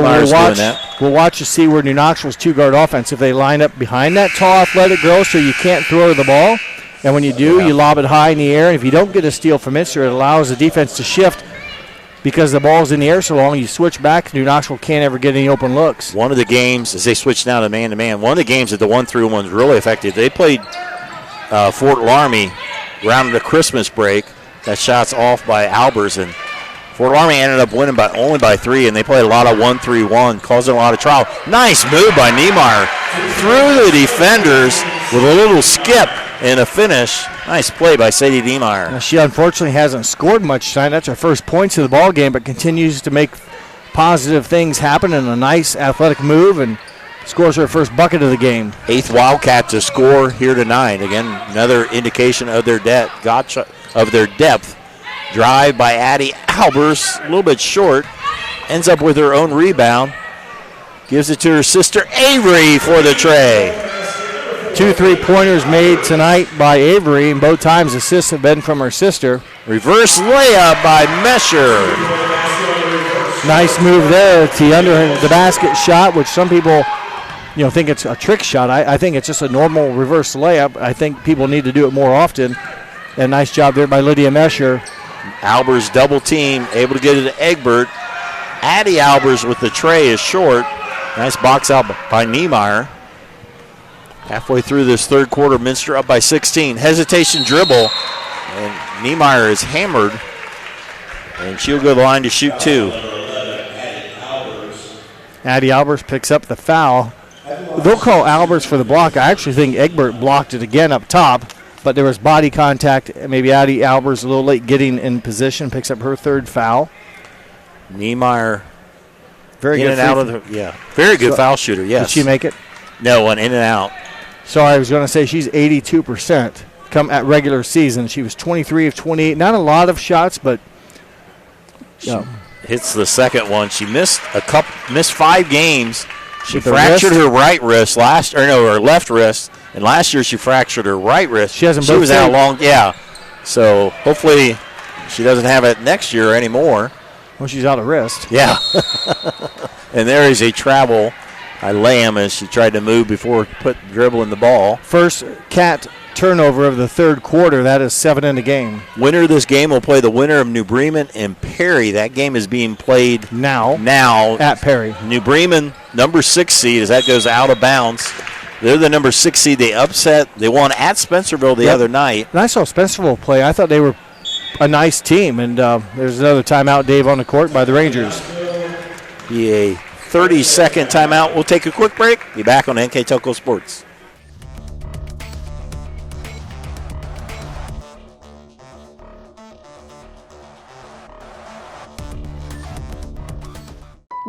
we'll watch to see where New Knoxville's two-guard offense, if they line up behind that tall, athletic girl so you can't throw her the ball. And when you do, you lob it high in the air. And if you don't get a steal from Minster, it allows the defense to shift because the ball's in the air so long. You switch back, New Knoxville can't ever get any open looks. One of the games, as they switch now to man-to-man, one of the games that the 1-3-1 was really effective, they played Fort Loramie around the Christmas break. That shot's off by Albers, and Fort Loramie ended up winning only by 3, and they played a lot of 1-3-1, causing a lot of trouble. Nice move by Niemeyer through the defenders with a little skip and a finish. Nice play by Sadie Niemeyer. Now, she unfortunately hasn't scored much tonight. That's her first points of the ball game, but continues to make positive things happen in a nice athletic move and scores her first bucket of the game. 8th Wildcat to score here tonight. Again, another indication of their depth. Drive by Addie Albers, a little bit short. Ends up with her own rebound. Gives it to her sister Avery for the tray. 2 3-pointers made tonight by Avery, and both times assists have been from her sister. Reverse layup by Mesher. Nice move there to under the basket shot, which some people think it's a trick shot. I think it's just a normal reverse layup. I think people need to do it more often. And nice job there by Lydia Mesher. Albers double team, able to get it to Egbert. Addie Albers with the tray is short. Nice box out by Niemeyer. Halfway through this third quarter, Minster up by 16. Hesitation dribble, and Niemeyer is hammered. And she'll go to the line to shoot 2. Addie Albers picks up the foul. They'll call Albers for the block. I actually think Egbert blocked it again up top. But there was body contact. Maybe Addie Albers a little late getting in position, picks up her third foul. Niemeyer, very good very good foul shooter. Yes. Did she make it? No, one in and out. So I was going to say she's 82% come at regular season. She was 23 of 28. Not a lot of shots, but she hits the second one. She missed 5 games. She With the fractured wrist? her right wrist her left wrist. And last year she fractured her right wrist. She was out long. Yeah. So hopefully she doesn't have it next year anymore. Well, she's out of wrist. Yeah. And there is a travel by Lamb as she tried to move before dribbling the ball. First Cat turnover of the third quarter. That is 7 in the game. Winner of this game will play the winner of New Bremen and Perry. That game is being played now at Perry. New Bremen, number 6 seed, as that goes out of bounds. They're the number 6 seed. They won at Spencerville the other night. And I saw Spencerville play. I thought they were a nice team. And there's another timeout, Dave, on the court by the Rangers. Be a 30-second timeout. We'll take a quick break. Be back on NK Telco Sports.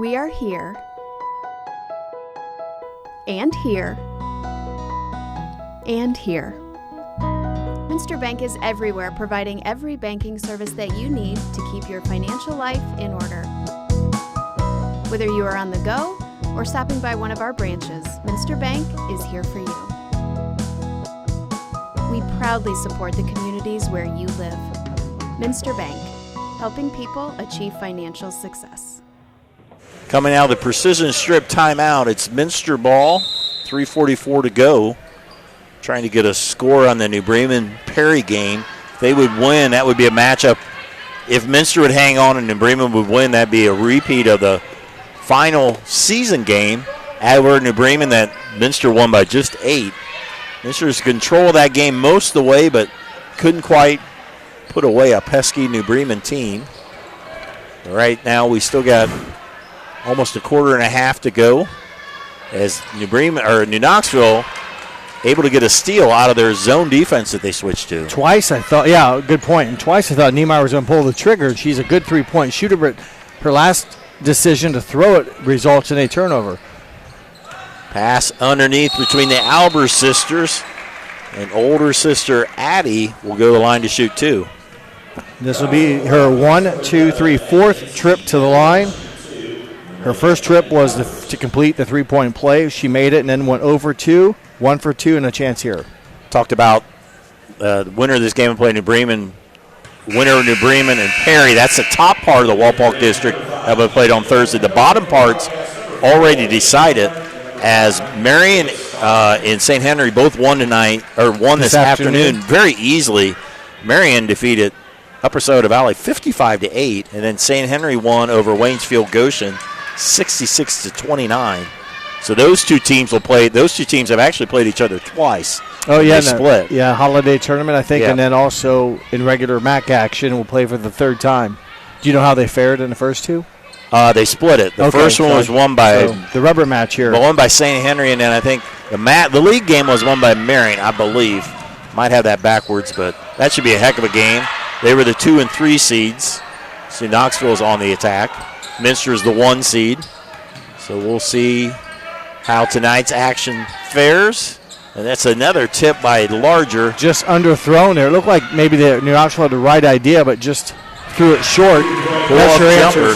We are here, and here, and here. Minster Bank is everywhere, providing every banking service that you need to keep your financial life in order. Whether you are on the go or stopping by one of our branches, Minster Bank is here for you. We proudly support the communities where you live. Minster Bank, helping people achieve financial success. Coming out of the precision strip timeout, it's Minster ball, 3:44 to go. Trying to get a score on the New Bremen-Perry game. If they would win, that would be a matchup. If Minster would hang on and New Bremen would win, that'd be a repeat of the final season game at New Bremen that Minster won by just 8. Minster's control of that game most of the way, but couldn't quite put away a pesky New Bremen team. Right now, we still got almost a quarter and a half to go as New Knoxville able to get a steal out of their zone defense that they switched to. Twice I thought, yeah, good point. And twice I thought Niemeyer was going to pull the trigger. She's a good three-point shooter, but her last decision to throw it results in a turnover. Pass underneath between the Albers sisters. And older sister Addie will go to the line to shoot 2. This will be her 4th trip to the line. Her first trip was to complete the three-point play. She made it and then went over 2, 1 for 2, and a chance here. Talked about the winner of this game and played New Bremen. Winner of New Bremen and Perry. That's the top part of the Walpolk District that we played on Thursday. The bottom part's already decided as Marion and St. Henry both won this afternoon very easily. Marion defeated Upper Soda Valley 55-8, and then St. Henry won over Waynesfield Goshen 66-29. So those two teams have actually played each other twice. Oh, yeah. They split. Yeah, holiday tournament, I think, yeah. And then also in regular MAC action, we'll play for the third time. Do you know how they fared in the first two? They split it. The first one was won by the rubber match here. Won by St. Henry, and then I think the league game was won by Marion, I believe. Might have that backwards, but that should be a heck of a game. They were the 2 and 3 seeds. So Knoxville's on the attack. Minster's the 1 seed. So we'll see how tonight's action fares. And that's another tip by Larger. Just underthrown there. It looked like maybe the New Knoxville had the right idea, but just threw it short. Pull-up jumper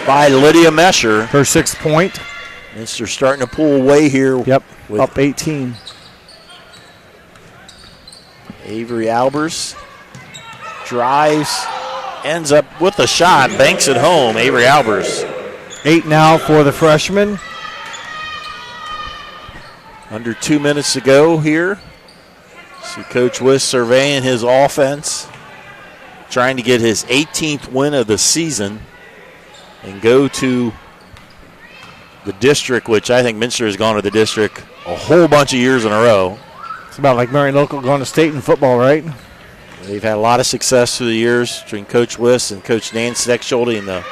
by Lydia Mesher. Her 6th point. Minster starting to pull away here. Yep, up 18. Avery Albers drives, ends up with a shot, banks it home. Avery Albers. 8 now for the freshman. Under 2 minutes to go here. See Coach Wiss surveying his offense, trying to get his 18th win of the season and go to the district, which I think Minster has gone to the district a whole bunch of years in a row. It's about like Marion Local going to state in football, right? They've had a lot of success through the years between Coach Wiss and Coach Nan Steckschulte in the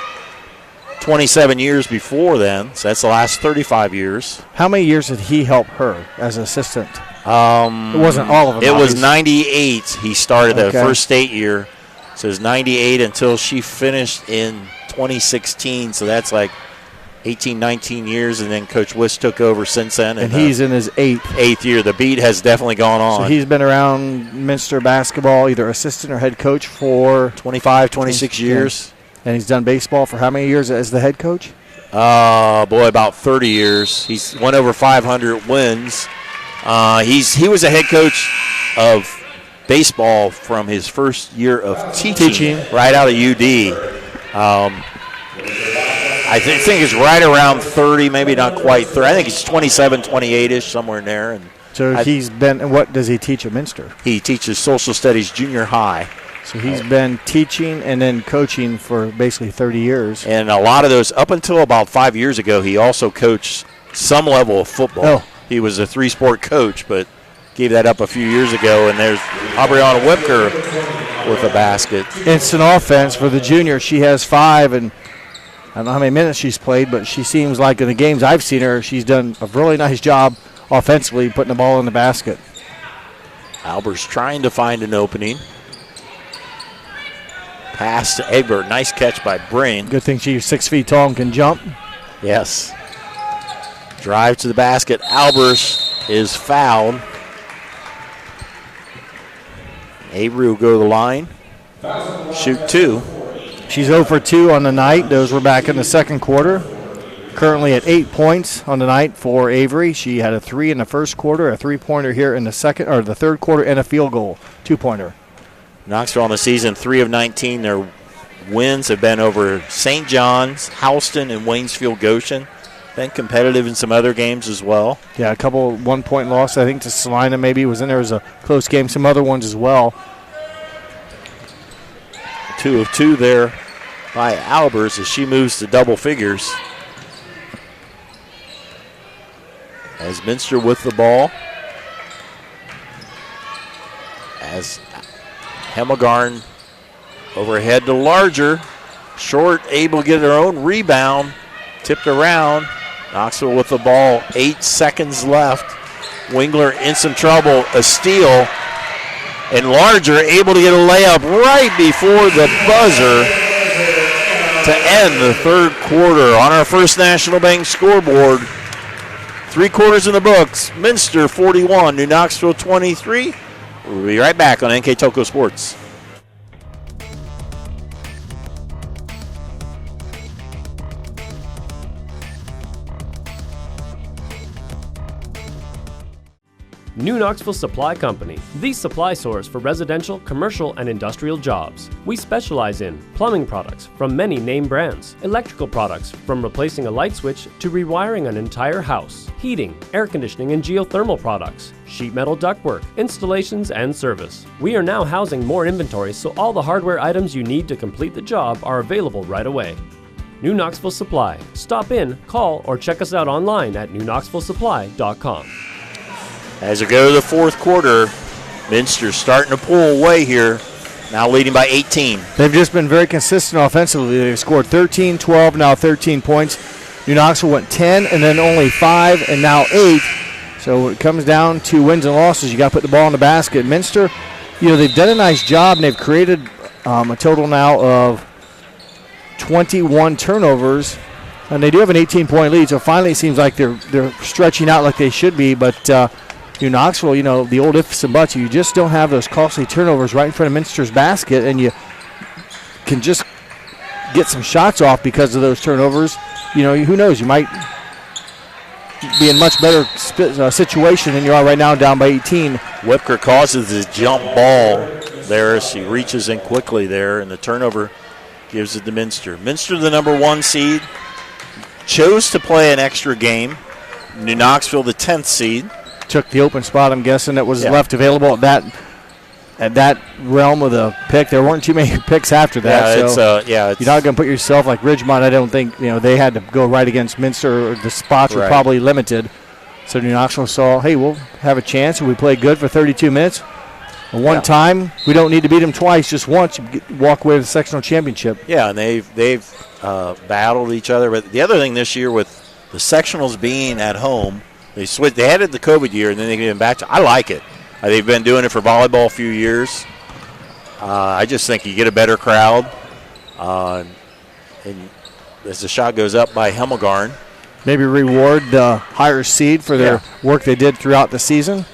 27 years before then. So that's the last 35 years. How many years did he help her as an assistant? It wasn't all of them. It was 98. He started the Okay. first state year. So it was 98 until she finished in 2016. So that's like 18, 19 years, and then Coach Wiss took over since then. And he's in his 8th year. The beat has definitely gone on. So he's been around Minster basketball, either assistant or head coach for 25, 26 years. And he's done baseball for how many years as the head coach? About 30 years. He's won over 500 wins. He was a head coach of baseball from his first year of teaching. Right out of UD. I think it's right around 30, maybe not quite 30. I think it's 27, 28-ish, somewhere in there. And so he's been, and what does he teach at Minster? He teaches social studies junior high. So he's been teaching and then coaching for basically 30 years. And a lot of those, up until about 5 years ago, he also coached some level of football. Oh. He was a 3-sport coach, but gave that up a few years ago. And there's Aubriana Whipker with a basket. Instant offense for the junior. She has 5, and I don't know how many minutes she's played, but she seems like in the games I've seen her, she's done a really nice job offensively putting the ball in the basket. Albers trying to find an opening. Pass to Egbert. Nice catch by Brain. Good thing she's 6 feet tall and can jump. Yes. Drive to the basket. Albers is fouled. Avery will go to the line. Shoot 2. She's 0 for 2 on the night. Those were back in the second quarter. Currently at 8 points on the night for Avery. She had a 3 in the first quarter, a 3-pointer here in the third quarter, and a field goal, 2-pointer. Knoxville on the season, 3 of 19. Their wins have been over St. John's, Houston, and Waynesfield Goshen. Been competitive in some other games as well. Yeah, a couple 1-point losses, I think, to Salina maybe was in there as a close game. Some other ones as well. 2 of 2 there by Albers as she moves to double figures. As Minster with the ball. As Hemmelgarn overhead to Larger. Short, able to get her own rebound. Tipped around. Knoxville with the ball. 8 seconds left. Wingler in some trouble. A steal. And Larger able to get a layup right before the buzzer to end the third quarter on our First National Bank scoreboard. 3 quarters in the books. Minster 41, New Knoxville 23. We'll be right back on NK Toko Sports. New Knoxville Supply Company, the supply source for residential, commercial, and industrial jobs. We specialize in plumbing products from many name brands, electrical products from replacing a light switch to rewiring an entire house, heating, air conditioning, and geothermal products, sheet metal ductwork, installations, and service. We are now housing more inventory, so all the hardware items you need to complete the job are available right away. New Knoxville Supply. Stop in, call, or check us out online at newknoxvillesupply.com. As we go to the fourth quarter, Minster starting to pull away here, now leading by 18. They've just been very consistent offensively. They've scored 13, 12, now 13 points. New Knoxville went 10 and then only 5 and now 8. So when it comes down to wins and losses, you got to put the ball in the basket. Minster, they've done a nice job and they've created a total now of 21 turnovers. And they do have an 18-point lead, so finally it seems like they're stretching out like they should be. But New Knoxville, the old ifs and buts, you just don't have those costly turnovers right in front of Minster's basket, and you can just get some shots off because of those turnovers. Who knows? You might be in much better situation than you are right now, down by 18. Whipker causes his jump ball there. She reaches in quickly there, and the turnover gives it to Minster. Minster, the number 1 seed, chose to play an extra game. New Knoxville, the 10th seed. Took the open spot, I'm guessing, that was left available at that realm of the pick. There weren't too many picks after that. You're not going to put yourself like Ridgemont. I don't think they had to go right against Minster. Or the spots were probably limited. So New Knoxville saw, hey, we'll have a chance. We play good for 32 minutes. One time, we don't need to beat them twice. Just once, you walk away with the sectional championship. Yeah, and they've battled each other. But the other thing this year with the sectionals being at home, they had it the COVID year, and then they came back to. I like it. They've been doing it for volleyball a few years. I just think you get a better crowd. And as the shot goes up by Hemmelgarn, maybe reward the higher seed for their work they did throughout the season.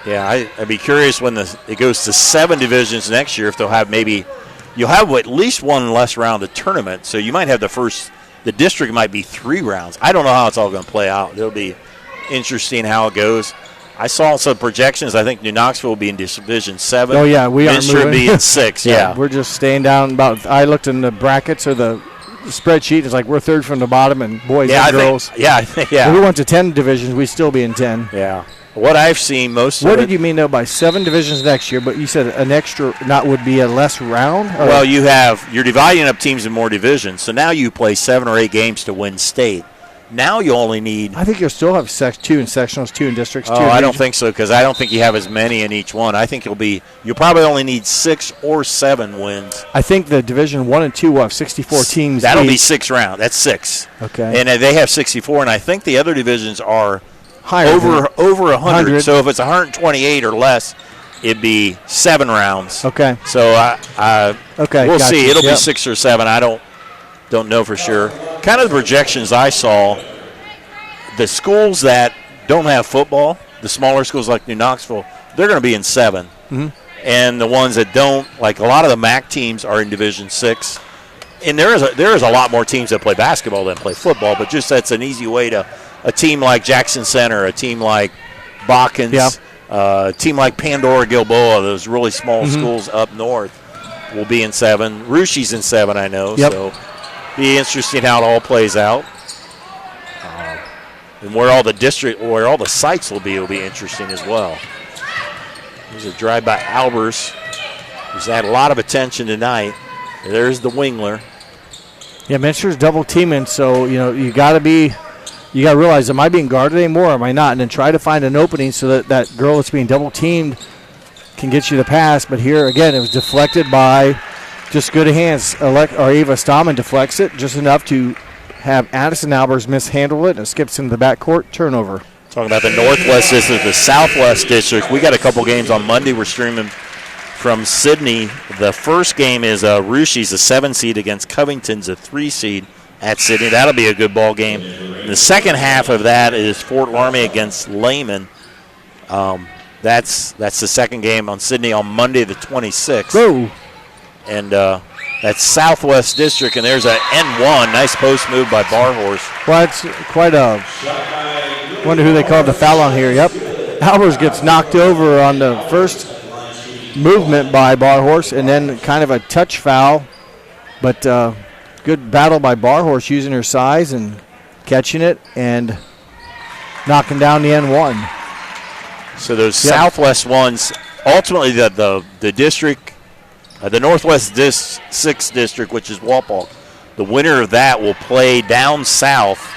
Yeah, I'd be curious when it goes to 7 divisions next year if they'll have you'll have at least one less round of tournament. So you might have the district might be 3 rounds. I don't know how it's all going to play out. It'll be interesting how it goes. I saw some projections. I think New Knoxville will be in Division 7. Oh, yeah, we are Minster moving. Be in 6, yeah. We're just staying down about – I looked in the brackets or the spreadsheet. It's like we're 3rd from the bottom, and boys and girls. If we went to 10 divisions, we'd still be in 10. Yeah. What I've seen most of What did you mean, though, by 7 divisions next year, but you said an extra would be a less round? Or? Well, you're dividing up teams in more divisions, so now you play 7 or 8 games to win state. Now you only need. I think you'll still have 2 in sectionals, 2 in districts. 2 in I don't think so because I don't think you have as many in each one. I think you'll probably only need 6 or 7 wins. I think the Division 1 and 2 will have 64 teams. That'll be 6 rounds. That's 6. Okay. And they have 64, and I think the other divisions are higher over 100. So if it's 128 or less, it'd be 7 rounds. Okay. So we'll see. It'll be 6 or 7. I don't know for sure. Kind of the projections I saw, the schools that don't have football, the smaller schools like New Knoxville, they're going to be in 7. Mm-hmm. And the ones that don't, like a lot of the MAC teams are in Division 6. And there is a lot more teams that play basketball than play football, but just that's an easy way to a team like Jackson Center, a team like Botkins, a team like Pandora Gilboa, those really small schools up north will be in 7. Rushie's in 7, I know. Yep. So be interesting how it all plays out. And where all the sites will be interesting as well. There's a drive by Albers, who's had a lot of attention tonight. There's the Wingler. Yeah, Minster's double teaming, so you got to realize, am I being guarded anymore or am I not? And then try to find an opening so that girl that's being double teamed can get you the pass. But here again, it was deflected by just good hands. Eva Stahman deflects it just enough to have Addison Albers mishandle it, and it skips into the backcourt. Turnover. Talking about the Northwest District, the Southwest District. We got a couple games on Monday. We're streaming from Sydney. The first game is Rushie's a 7 seed against Covington's a 3 seed at Sydney. That'll be a good ball game. The second half of that is Fort Laramie against Lehman. That's the second game on Sydney on Monday the 26th. Whoa. And that's Southwest District, and there's an N1. Nice post move by Barhorse. Well, it's quite a – wonder who they called the foul on here. Yep. Albers gets knocked over on the first movement by Barhorse, and then kind of a touch foul. But good battle by Barhorse using her size and catching it and knocking down the N1. So those Southwest ones, ultimately the district – the Northwest 6th District, which is Walpole, the winner of that will play down south,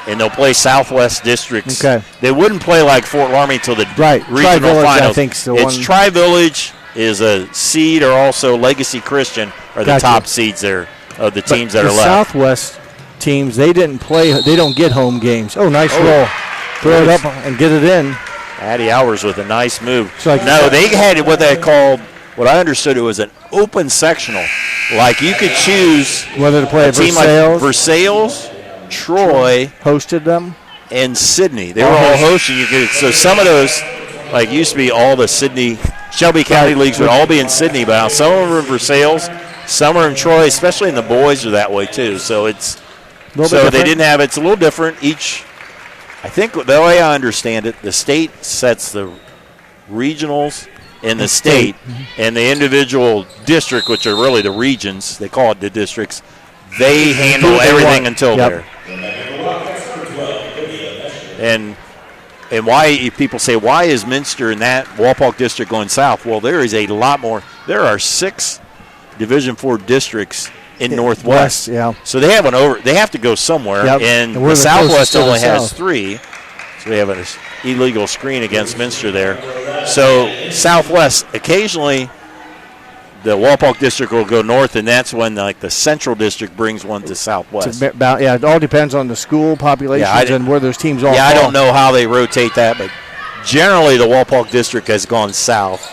and they'll play Southwest Districts. Okay. They wouldn't play like Fort Laramie until the regional Tri-Village, finals. I think so. It's Tri-Village is a seed, or also Legacy Christian are the top seeds there of the teams that are left. The Southwest teams, they didn't play. They don't get home games. Oh, nice roll. Throw it up and get it in. Addie Hours with a nice move. Like they had what they called. What I understood, it was an open sectional. Like you could choose whether to play a team like Versailles, Troy, hosted them, and Sydney. They were all hosting. So some of those, like used to be all the Sydney, Shelby County leagues would all be in Sydney, but now some of them are in Versailles, some are in Troy, especially in the boys are that way too. So it's they didn't have it's a little different. I think the way I understand it, the state sets the regionals in the state, and the individual district, which are really the regions, they call it the districts, they handle everything until there. And why people say, why is Minster in that Walpole district going south? Well, there is a lot more. There are 6 Division IV districts in Northwest. So they have they have to go somewhere, and the Southwest only has 3. So we have an illegal screen against Minster there. So Southwest, occasionally the Walpole district will go north, and that's when like the Central District brings one to Southwest. It all depends on the school populations and where those teams all fall. I don't know how they rotate that, but generally the Walpole district has gone south.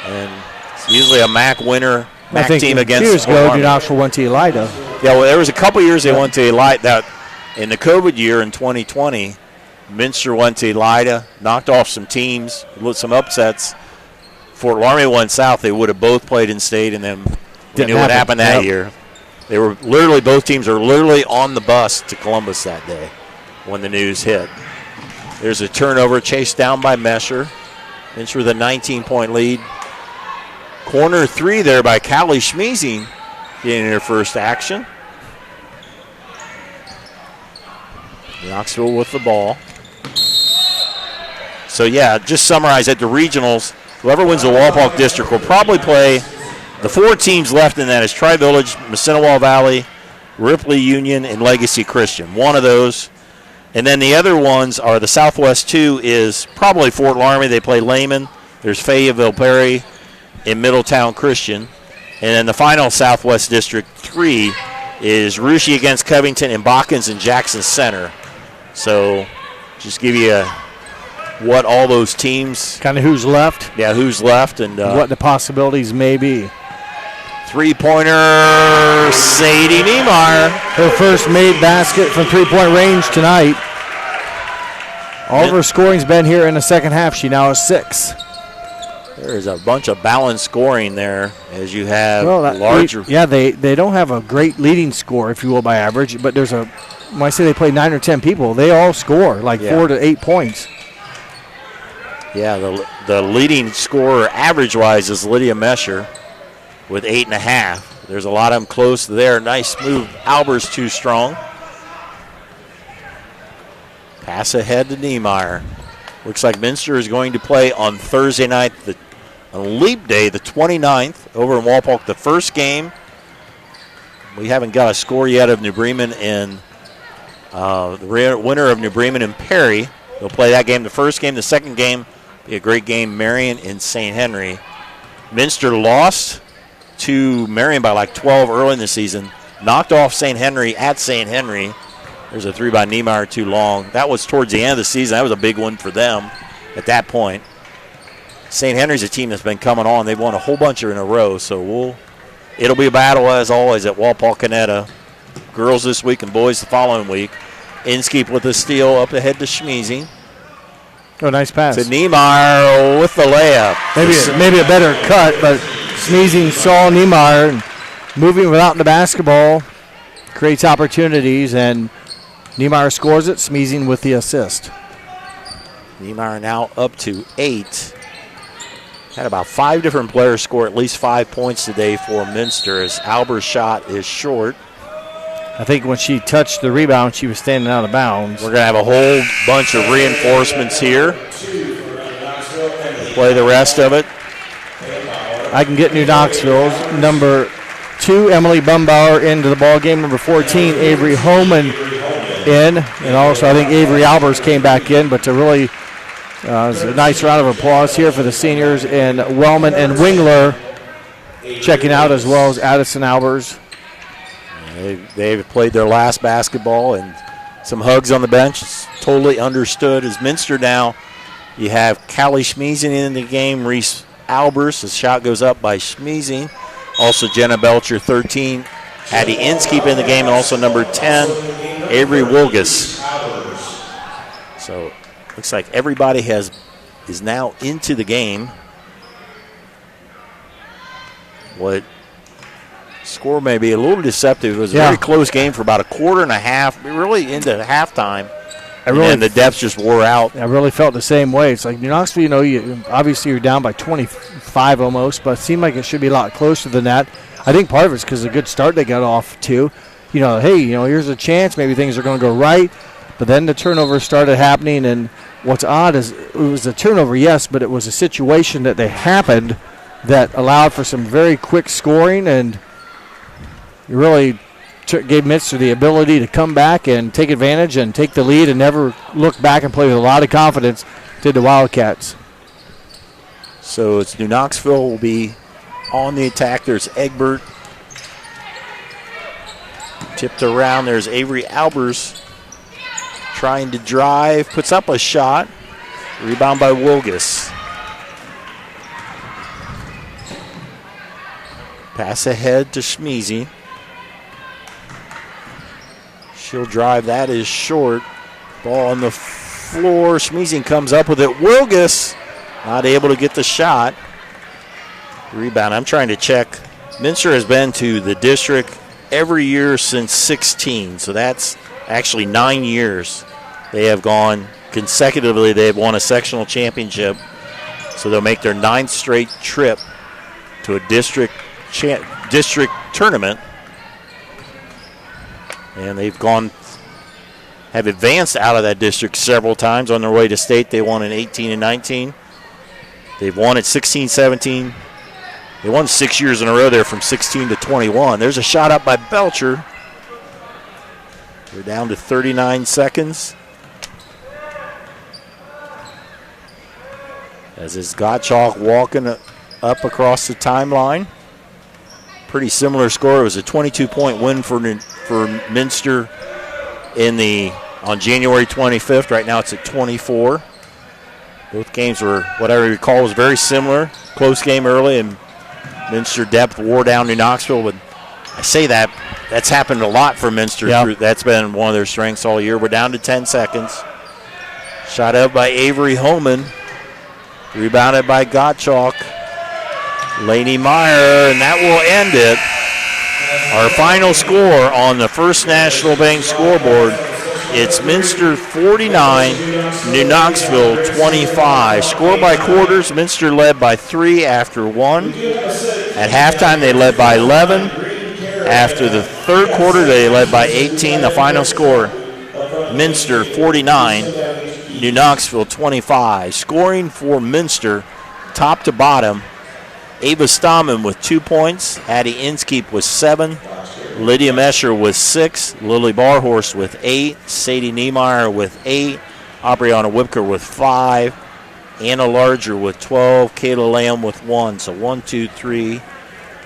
And it's usually a MAC winner, MAC team against years ago, New Knoxville went to Elida. Yeah, well, there was a couple years they went to Elida. That in the COVID year in 2020, Minster went to Elida, knocked off some teams, with some upsets. Fort Laramie went south. They would have both played in state, and then we knew what happened that year. They were literally, both teams are literally on the bus to Columbus that day when the news hit. There's a turnover chased down by Mesher. Minster with a 19-point lead. Corner 3 there by Callie Schmeezing getting her first action. Knoxville with the ball. So, just summarize at the regionals, whoever wins the Walpole District will probably play the 4 teams left in that is Tri-Village, Massinawall Valley, Ripley Union, and Legacy Christian. One of those. And then the other ones are the Southwest 2 is probably Fort Laramie. They play Lehman. There's Fayetteville Perry and Middletown Christian. And then the final Southwest District 3 is Rushie against Covington and Botkins and Jackson Center. So just give you what all those teams. Kind of who's left. Yeah, who's left and what the possibilities may be. Three-pointer, Sadie Niemeyer. Her first made basket from three-point range tonight. All of her scoring's been here in the second half. She now has 6. There's a bunch of balanced scoring there as you have larger. They don't have a great leading score, if you will, by average, but there's when I say they play 9 or 10 people, they all score like 4 to 8 points. Yeah, the leading scorer average-wise is Lydia Mesher with 8.5. There's a lot of them close there. Nice move. Albers too strong. Pass ahead to Niemeyer. Looks like Minster is going to play on Thursday night, on Leap Day, the 29th, over in Walpock. The first game, we haven't got a score yet of New Bremen and the winner of New Bremen and Perry. They'll play that game. The first game, the second game, be a great game, Marion and St. Henry. Minster lost to Marion by like 12 early in the season. Knocked off St. Henry at St. Henry. There's a 3 by Niemeyer too long. That was towards the end of the season. That was a big one for them at that point. St. Henry's a team that's been coming on. They've won a whole bunch in a row, so it'll be a battle as always at Walpock-Canetta. Girls this week and boys the following week. Inskeep with the steal up ahead to Schmeezing. Oh, nice pass. To Niemeyer with the layup. Maybe a better cut, but Schmeezing saw Niemeyer and moving without the basketball creates opportunities, and Niemeyer scores it. Schmeezing with the assist. Niemeyer now up to 8. Had about 5 different players score at least 5 points today for Minster as Albert's shot is short. I think when she touched the rebound, she was standing out of bounds. We're going to have a whole bunch of reinforcements here. We'll play the rest of it. I can get New Knoxville's number 2, Emily Bumbauer, into the ball game. Number 14, Avery Homan in. And also I think Avery Albers came back in, but to really it was a nice round of applause here for the seniors and Wellman and Wingler checking out, as well as Addison Albers. They've played their last basketball and some hugs on the bench. It's totally understood. As Minster now, you have Callie Schmeezing in the game. Reese Albers, the shot goes up by Schmeezing. Also Jenna Belcher, 13. Addie Inskeep in the game, and also number 10, Avery Wilgus. So looks like everybody is now into the game. What score may be a little deceptive. It was a very close game for about a quarter and a half, really into halftime. And the depth just wore out. I really felt the same way. It's like New Knoxville, obviously you're down by 25 almost, but it seemed like it should be a lot closer than that. I think part of it's because of the good start they got off to. Here's a chance. Maybe things are going to go right. But then the turnover started happening, and what's odd is it was a turnover, yes, but it was a situation that happened that allowed for some very quick scoring, and it really gave Minster the ability to come back and take advantage and take the lead and never look back and play with a lot of confidence, did the Wildcats. So it's New Knoxville will be on the attack. There's Egbert. Tipped around. There's Avery Albers trying to drive. Puts up a shot. Rebound by Wilgus. Pass ahead to Schmeezy. She'll drive. That is short. Ball on the floor. Schmeezing comes up with it. Wilgus not able to get the shot. Rebound. I'm trying to check. Minster has been to the district every year since 16. So that's actually 9 years. They have gone consecutively. They have won a sectional championship. So they'll make their 9th straight trip to a district tournament. And they've have advanced out of that district several times on their way to state. They won in 18 and 19. They've won at 16, 17. They won 6 years in a row there from 16 to 21. There's a shot up by Belcher. We're down to 39 seconds. As is Gottschalk walking up across the timeline. Pretty similar score. It was a 22-point win for Minster on January 25th. Right now it's at 24. Both games were, what I recall, was very similar. Close game early, and Minster depth wore down New Knoxville. But I say that's happened a lot for Minster. Yep. That's been one of their strengths all year. We're down to 10 seconds. Shot up by Avery Holman. Rebounded by Gottschalk. Laney Meyer, and that will end it. Our final score on the First National Bank scoreboard, it's Minster 49, New Knoxville 25. Score by quarters, Minster led by 3 after 1. At halftime, they led by 11. After the third quarter, they led by 18. The final score, Minster 49, New Knoxville 25. Scoring for Minster, top to bottom, Ava Stahman with 2 points, Addie Inskeep with 7, Lydia Mesher with 6, Lily Barhorst with 8, Sadie Niemeyer with 8, Aubriana Whipker with 5, Anna Larger with 12, Kayla Lamb with 1. So 1, 2, 3,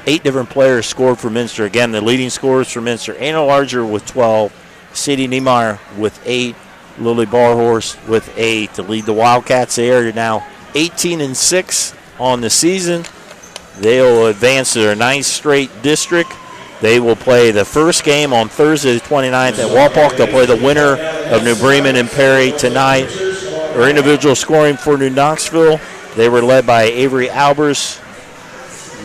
8 different players scored for Minster. Again, the leading scorers for Minster, Anna Larger with 12, Sadie Niemeyer with 8, Lily Barhorst with 8 to lead the Wildcats. They are now 18-6 on the season. They'll advance to their 9th straight district. They will play the first game on Thursday the 29th at Walpock. They'll play the winner of New Bremen and Perry tonight. Our individual scoring for New Knoxville, they were led by Avery Albers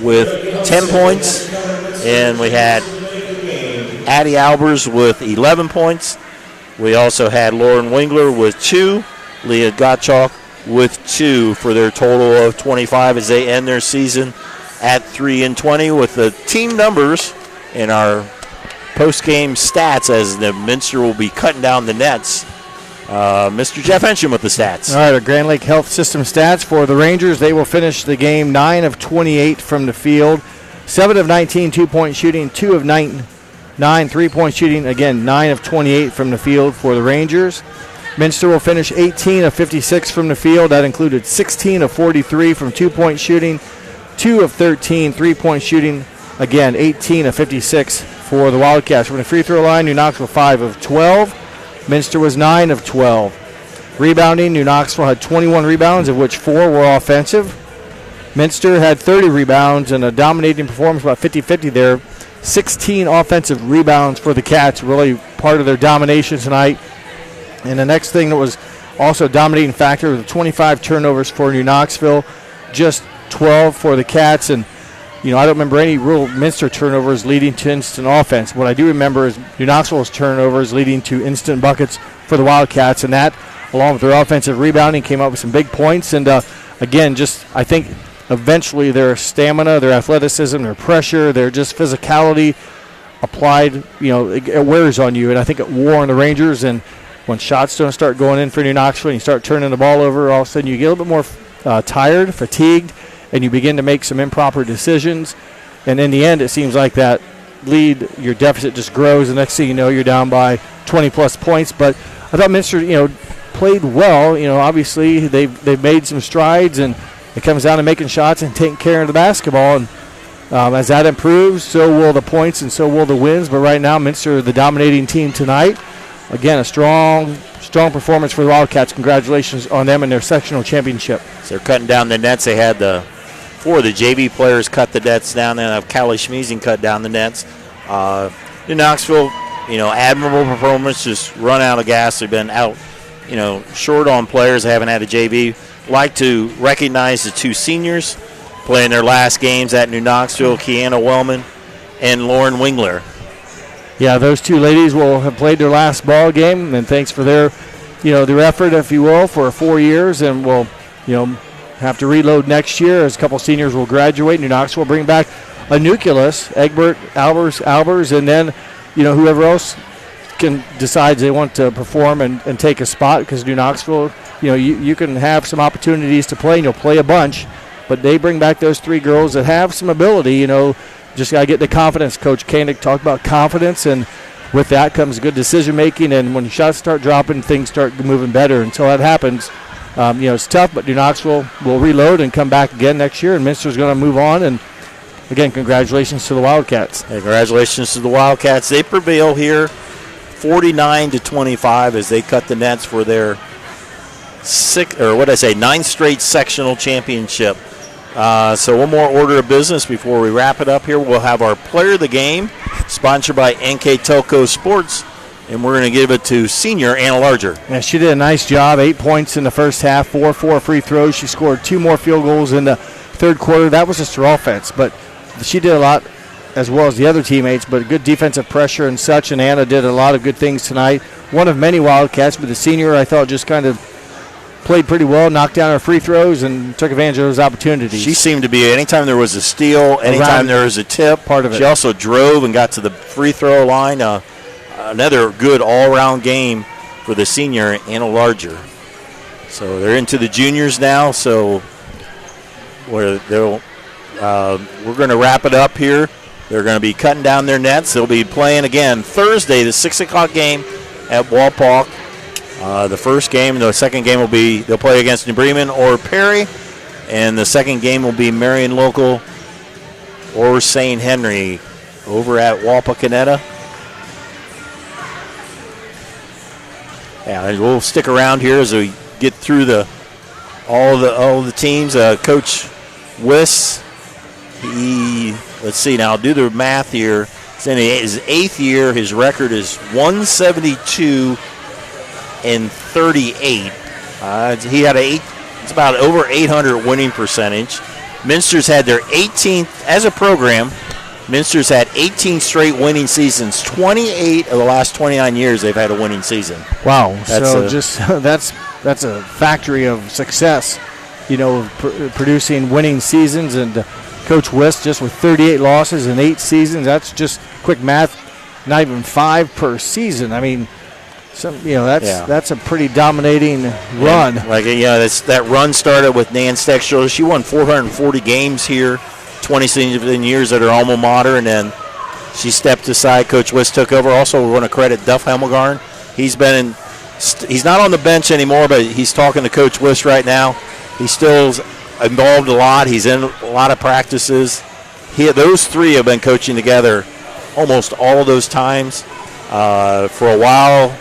with 10 points. And we had Addie Albers with 11 points. We also had Lauren Wingler with 2, Leah Gottschalk with 2 for their total of 25 as they end their season at 3-20 with the team numbers in our post-game stats as the Minster will be cutting down the nets. Mr. Jeff Hensham with the stats. All right, our Grand Lake Health System stats for the Rangers. They will finish the game 9 of 28 from the field, 7 of 19 two-point shooting, 2 of 9 three-point shooting. Again, 9 of 28 from the field for the Rangers. Minster will finish 18 of 56 from the field. That included 16 of 43 from two-point shooting, 2 of 13 three-point shooting. Again, 18 of 56 for the Wildcats. From the free throw line, New Knoxville 5 of 12. Minster was 9 of 12. Rebounding, New Knoxville had 21 rebounds, of which 4 were offensive. Minster had 30 rebounds and a dominating performance, about 50-50 there. 16 offensive rebounds for the Cats, really part of their domination tonight. And the next thing that was also a dominating factor was 25 turnovers for New Knoxville, just 12 for the Cats. And, you know, I don't remember any real Minster turnovers leading to instant offense. What I do remember is New Knoxville's turnovers leading to instant buckets for the Wildcats. And that, along with their offensive rebounding, came up with some big points. And, again, just I think eventually their stamina, their athleticism, their pressure, their just physicality applied, you know, it wears on you. And I think it wore on the Rangers. And when shots don't start going in for New Knoxville and you start turning the ball over, all of a sudden you get a little bit more tired, fatigued, and you begin to make some improper decisions. And in the end, it seems like that lead, your deficit just grows. The next thing you know, you're down by 20-plus points. But I thought Minster, you know, played well. You know, obviously they've made some strides, and it comes down to making shots and taking care of the basketball. And as that improves, so will the points and so will the wins. But right now, Minster, the dominating team tonight. Again, a strong performance for the Wildcats. Congratulations on them and their sectional championship. So they're cutting down the nets. They had 4 of the JV players cut the nets down. Then have Callie Schmeezing cut down the nets. New Knoxville, you know, admirable performance. Just run out of gas. They've been out, you know, short on players. They haven't had a JV. Like to recognize the 2 seniors playing their last games at New Knoxville, Kiana Wellman and Lauren Wingler. Yeah, those 2 ladies will have played their last ball game, and thanks for their, you know, their effort, if you will, for 4 years, and will, you know, have to reload next year as a couple seniors will graduate. New Knoxville will bring back a nucleus, Egbert, Albers, and then, you know, whoever else can decides they want to perform and take a spot, because New Knoxville, you know, you can have some opportunities to play, and you'll play a bunch, but they bring back those 3 girls that have some ability, you know. Just got to get the confidence. Coach Koenig talked about confidence, and with that comes good decision-making, and when shots start dropping, things start moving better. Until that happens, you know, it's tough, but New Knoxville will reload and come back again next year, and Minster's going to move on. And, again, congratulations to the Wildcats. Hey, congratulations to the Wildcats. They prevail here 49-25 as they cut the nets for their ninth straight sectional championship. So one more order of business before we wrap it up here. We'll have our player of the game, sponsored by NK Telco Sports, and we're going to give it to senior Anna Larger. Yeah, she did a nice job. 8 points in the first half, 4 free throws. She scored 2 more field goals in the third quarter. That was just her offense, but she did a lot as well as the other teammates, but good defensive pressure and such, and Anna did a lot of good things tonight. One of many Wildcats, but the senior, I thought, just kind of played pretty well, knocked down her free throws, and took advantage of those opportunities. She seemed to be, anytime there was a steal, anytime there was a tip, part of it. She also drove and got to the free throw line. Another good all-around game for the senior, Anna Larger. So they're into the juniors now, so we're going to wrap it up here. They're going to be cutting down their nets. They'll be playing again Thursday, the 6 o'clock game at Walpock. The first game and the second game will be, they'll play against New Bremen or Perry, and the second game will be Marion Local or St. Henry over at Wapakoneta. Yeah, and we'll stick around here as we get through all the teams. Coach Wiss, let's see now, I'll do the math here. It's in his 8th year. His record is 172-38. He had it's about over 800 winning percentage. Minster's had their 18th as a program. Minster's had 18 straight winning seasons. 28 of the last 29 years they've had a winning season. Wow! That's a factory of success. Producing winning seasons, and Coach West just with 38 losses in 8 seasons. That's just quick math. Not even 5 per season. I mean, that's a pretty dominating run. That run started with Nan Stexler. She won 440 games here, 27 years at her alma mater, and then she stepped aside. Coach West took over. Also, we want to credit Duff Hemmelgarn. He's not on the bench anymore, but he's talking to Coach West right now. He's still involved a lot. He's in a lot of practices. Those three have been coaching together almost all of those times. For a while,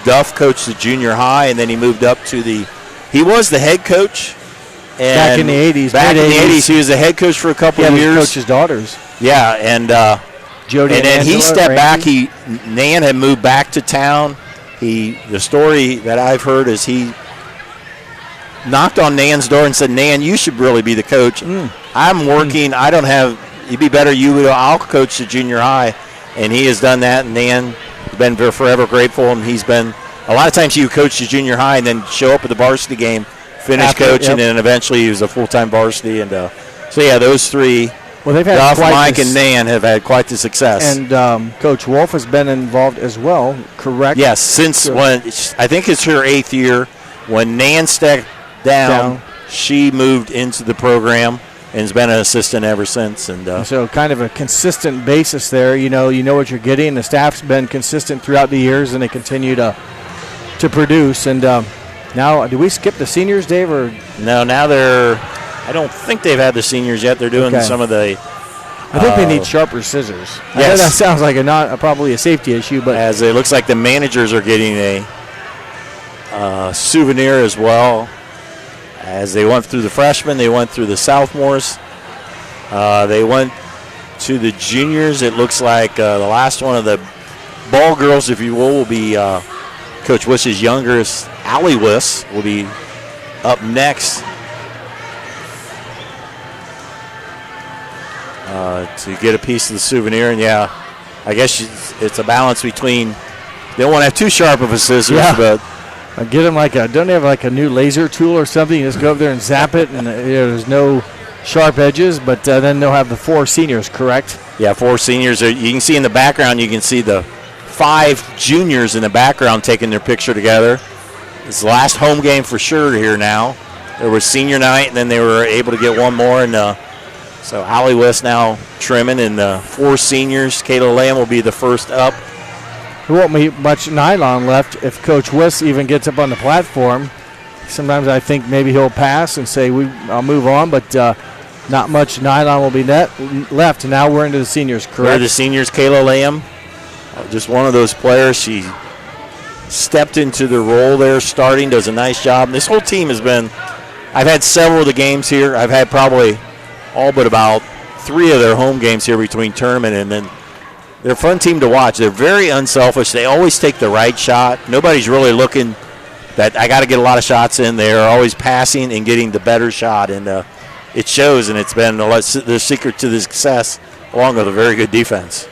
Duff coached the junior high, and then he moved up to he was the head coach. And back in the 80s. Back in the 80s, he was the head coach for a couple of years. He coached his daughters. Yeah, and Jody and then he stepped back. Nan had moved back to town. The story that I've heard is he knocked on Nan's door and said, "Nan, you should really be the coach. I'm working. I don't have. It'd be better I'll coach the junior high." And he has done that. And Nan has been forever grateful. And he's been a lot of times he would coach the junior high and then show up at the varsity game, finish coaching, and then eventually he was a full-time varsity. And those three. Well, they've had Duff, Mike, and Nan have had quite the success. And Coach Wolf has been involved as well, correct? Yes, since when I think it's her 8th year. When Nan stepped down, she moved into the program and has been an assistant ever since. And so kind of a consistent basis there. You know what you're getting. The staff's been consistent throughout the years, and they continue to produce. And now, do we skip the seniors, Dave? Or no, now I don't think they've had the seniors yet. They're doing some of the. I think they need sharper scissors. Yes. I know that sounds like probably a safety issue, but as it looks like the managers are getting a souvenir as well. As they went through the freshmen, they went through the sophomores, they went to the juniors. It looks like the last one of the ball girls, if you will be Coach Wiss's youngest, Allie Wiss, will be up next. To get a piece of the souvenir, and I guess it's a balance between. They don't want to have too sharp of a scissors, but get them don't they have like a new laser tool or something? You just go up there and zap it, and there's no sharp edges. But then they'll have the 4 seniors, correct? Yeah, 4 seniors. You can see in the background. You can see the 5 juniors in the background taking their picture together. It's the last home game for sure here now. There was senior night, and then they were able to get one more, and. So Allie West now trimming, and 4 seniors. Kayla Lamb will be the first up. There won't be much nylon left if Coach West even gets up on the platform. Sometimes I think maybe he'll pass and say I'll move on, but not much nylon will be left. And now we're into the seniors, correct? We're the seniors. Kayla Lamb, just one of those players. She stepped into the role there, starting, does a nice job. And this whole team has been, I've had several of the games here. I've had probably all but about 3 of their home games here between tournament, and then they're a fun team to watch. They're very unselfish. They always take the right shot. Nobody's really looking that I got to get a lot of shots in. They're always passing and getting the better shot, and it shows, and it's been the secret to the success, along with a very good defense.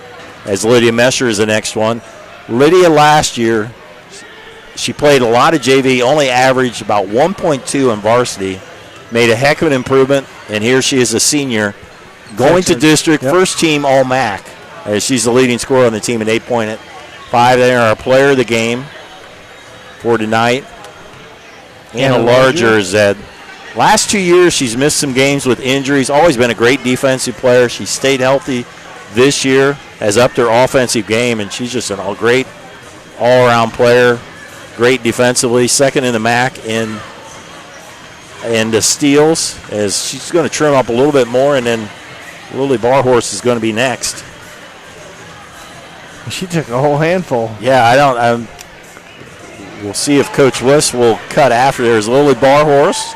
As Lydia Mesher is the next one. Lydia last year, she played a lot of JV, only averaged about 1.2 in varsity, made a heck of an improvement, and here she is a senior, going to district, first team All-MAC. She's the leading scorer on the team at 8.5. They are our player of the game for tonight. Anna Larger is that. Last 2 years, she's missed some games with injuries. Always been a great defensive player. She stayed healthy this year, has upped her offensive game, and she's just a great all-around player. Great defensively, second in the MAC in the steals, as she's going to trim up a little bit more, and then Lily Barhorse is going to be next. She took a whole handful. Yeah, we'll see if Coach Wiss will cut after. There's Lily Barhorse.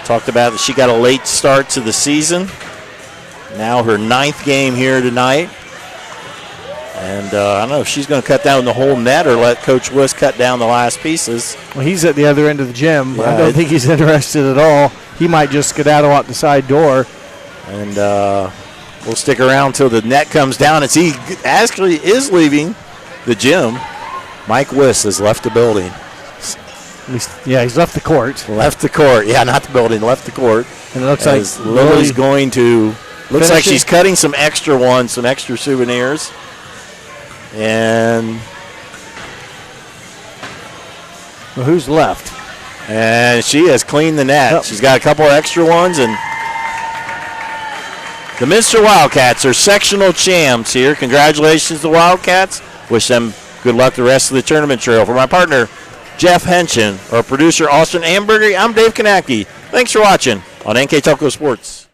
Talked about that she got a late start to the season. Now her 9th game here tonight. And I don't know if she's going to cut down the whole net or let Coach Wiss cut down the last pieces. Well, he's at the other end of the gym. Yeah, I don't think he's interested at all. He might just skedaddle out the side door. And we'll stick around till the net comes down. As he actually is leaving the gym, Mike Wiss has left the building. He's left the court. Left the court. Yeah, not the building, left the court. And it looks like Lily's going to, looks like she's cutting some extra ones, some extra souvenirs. And well, who's left? And she has cleaned the net. Yep. She's got a couple of extra ones, and the Minster Wildcats are sectional champs here. Congratulations to the Wildcats. Wish them good luck the rest of the tournament trail. For my partner, Jeff Henshin, our producer, Austin Amberger, I'm Dave Kanacki. Thanks for watching on NK Telco Sports.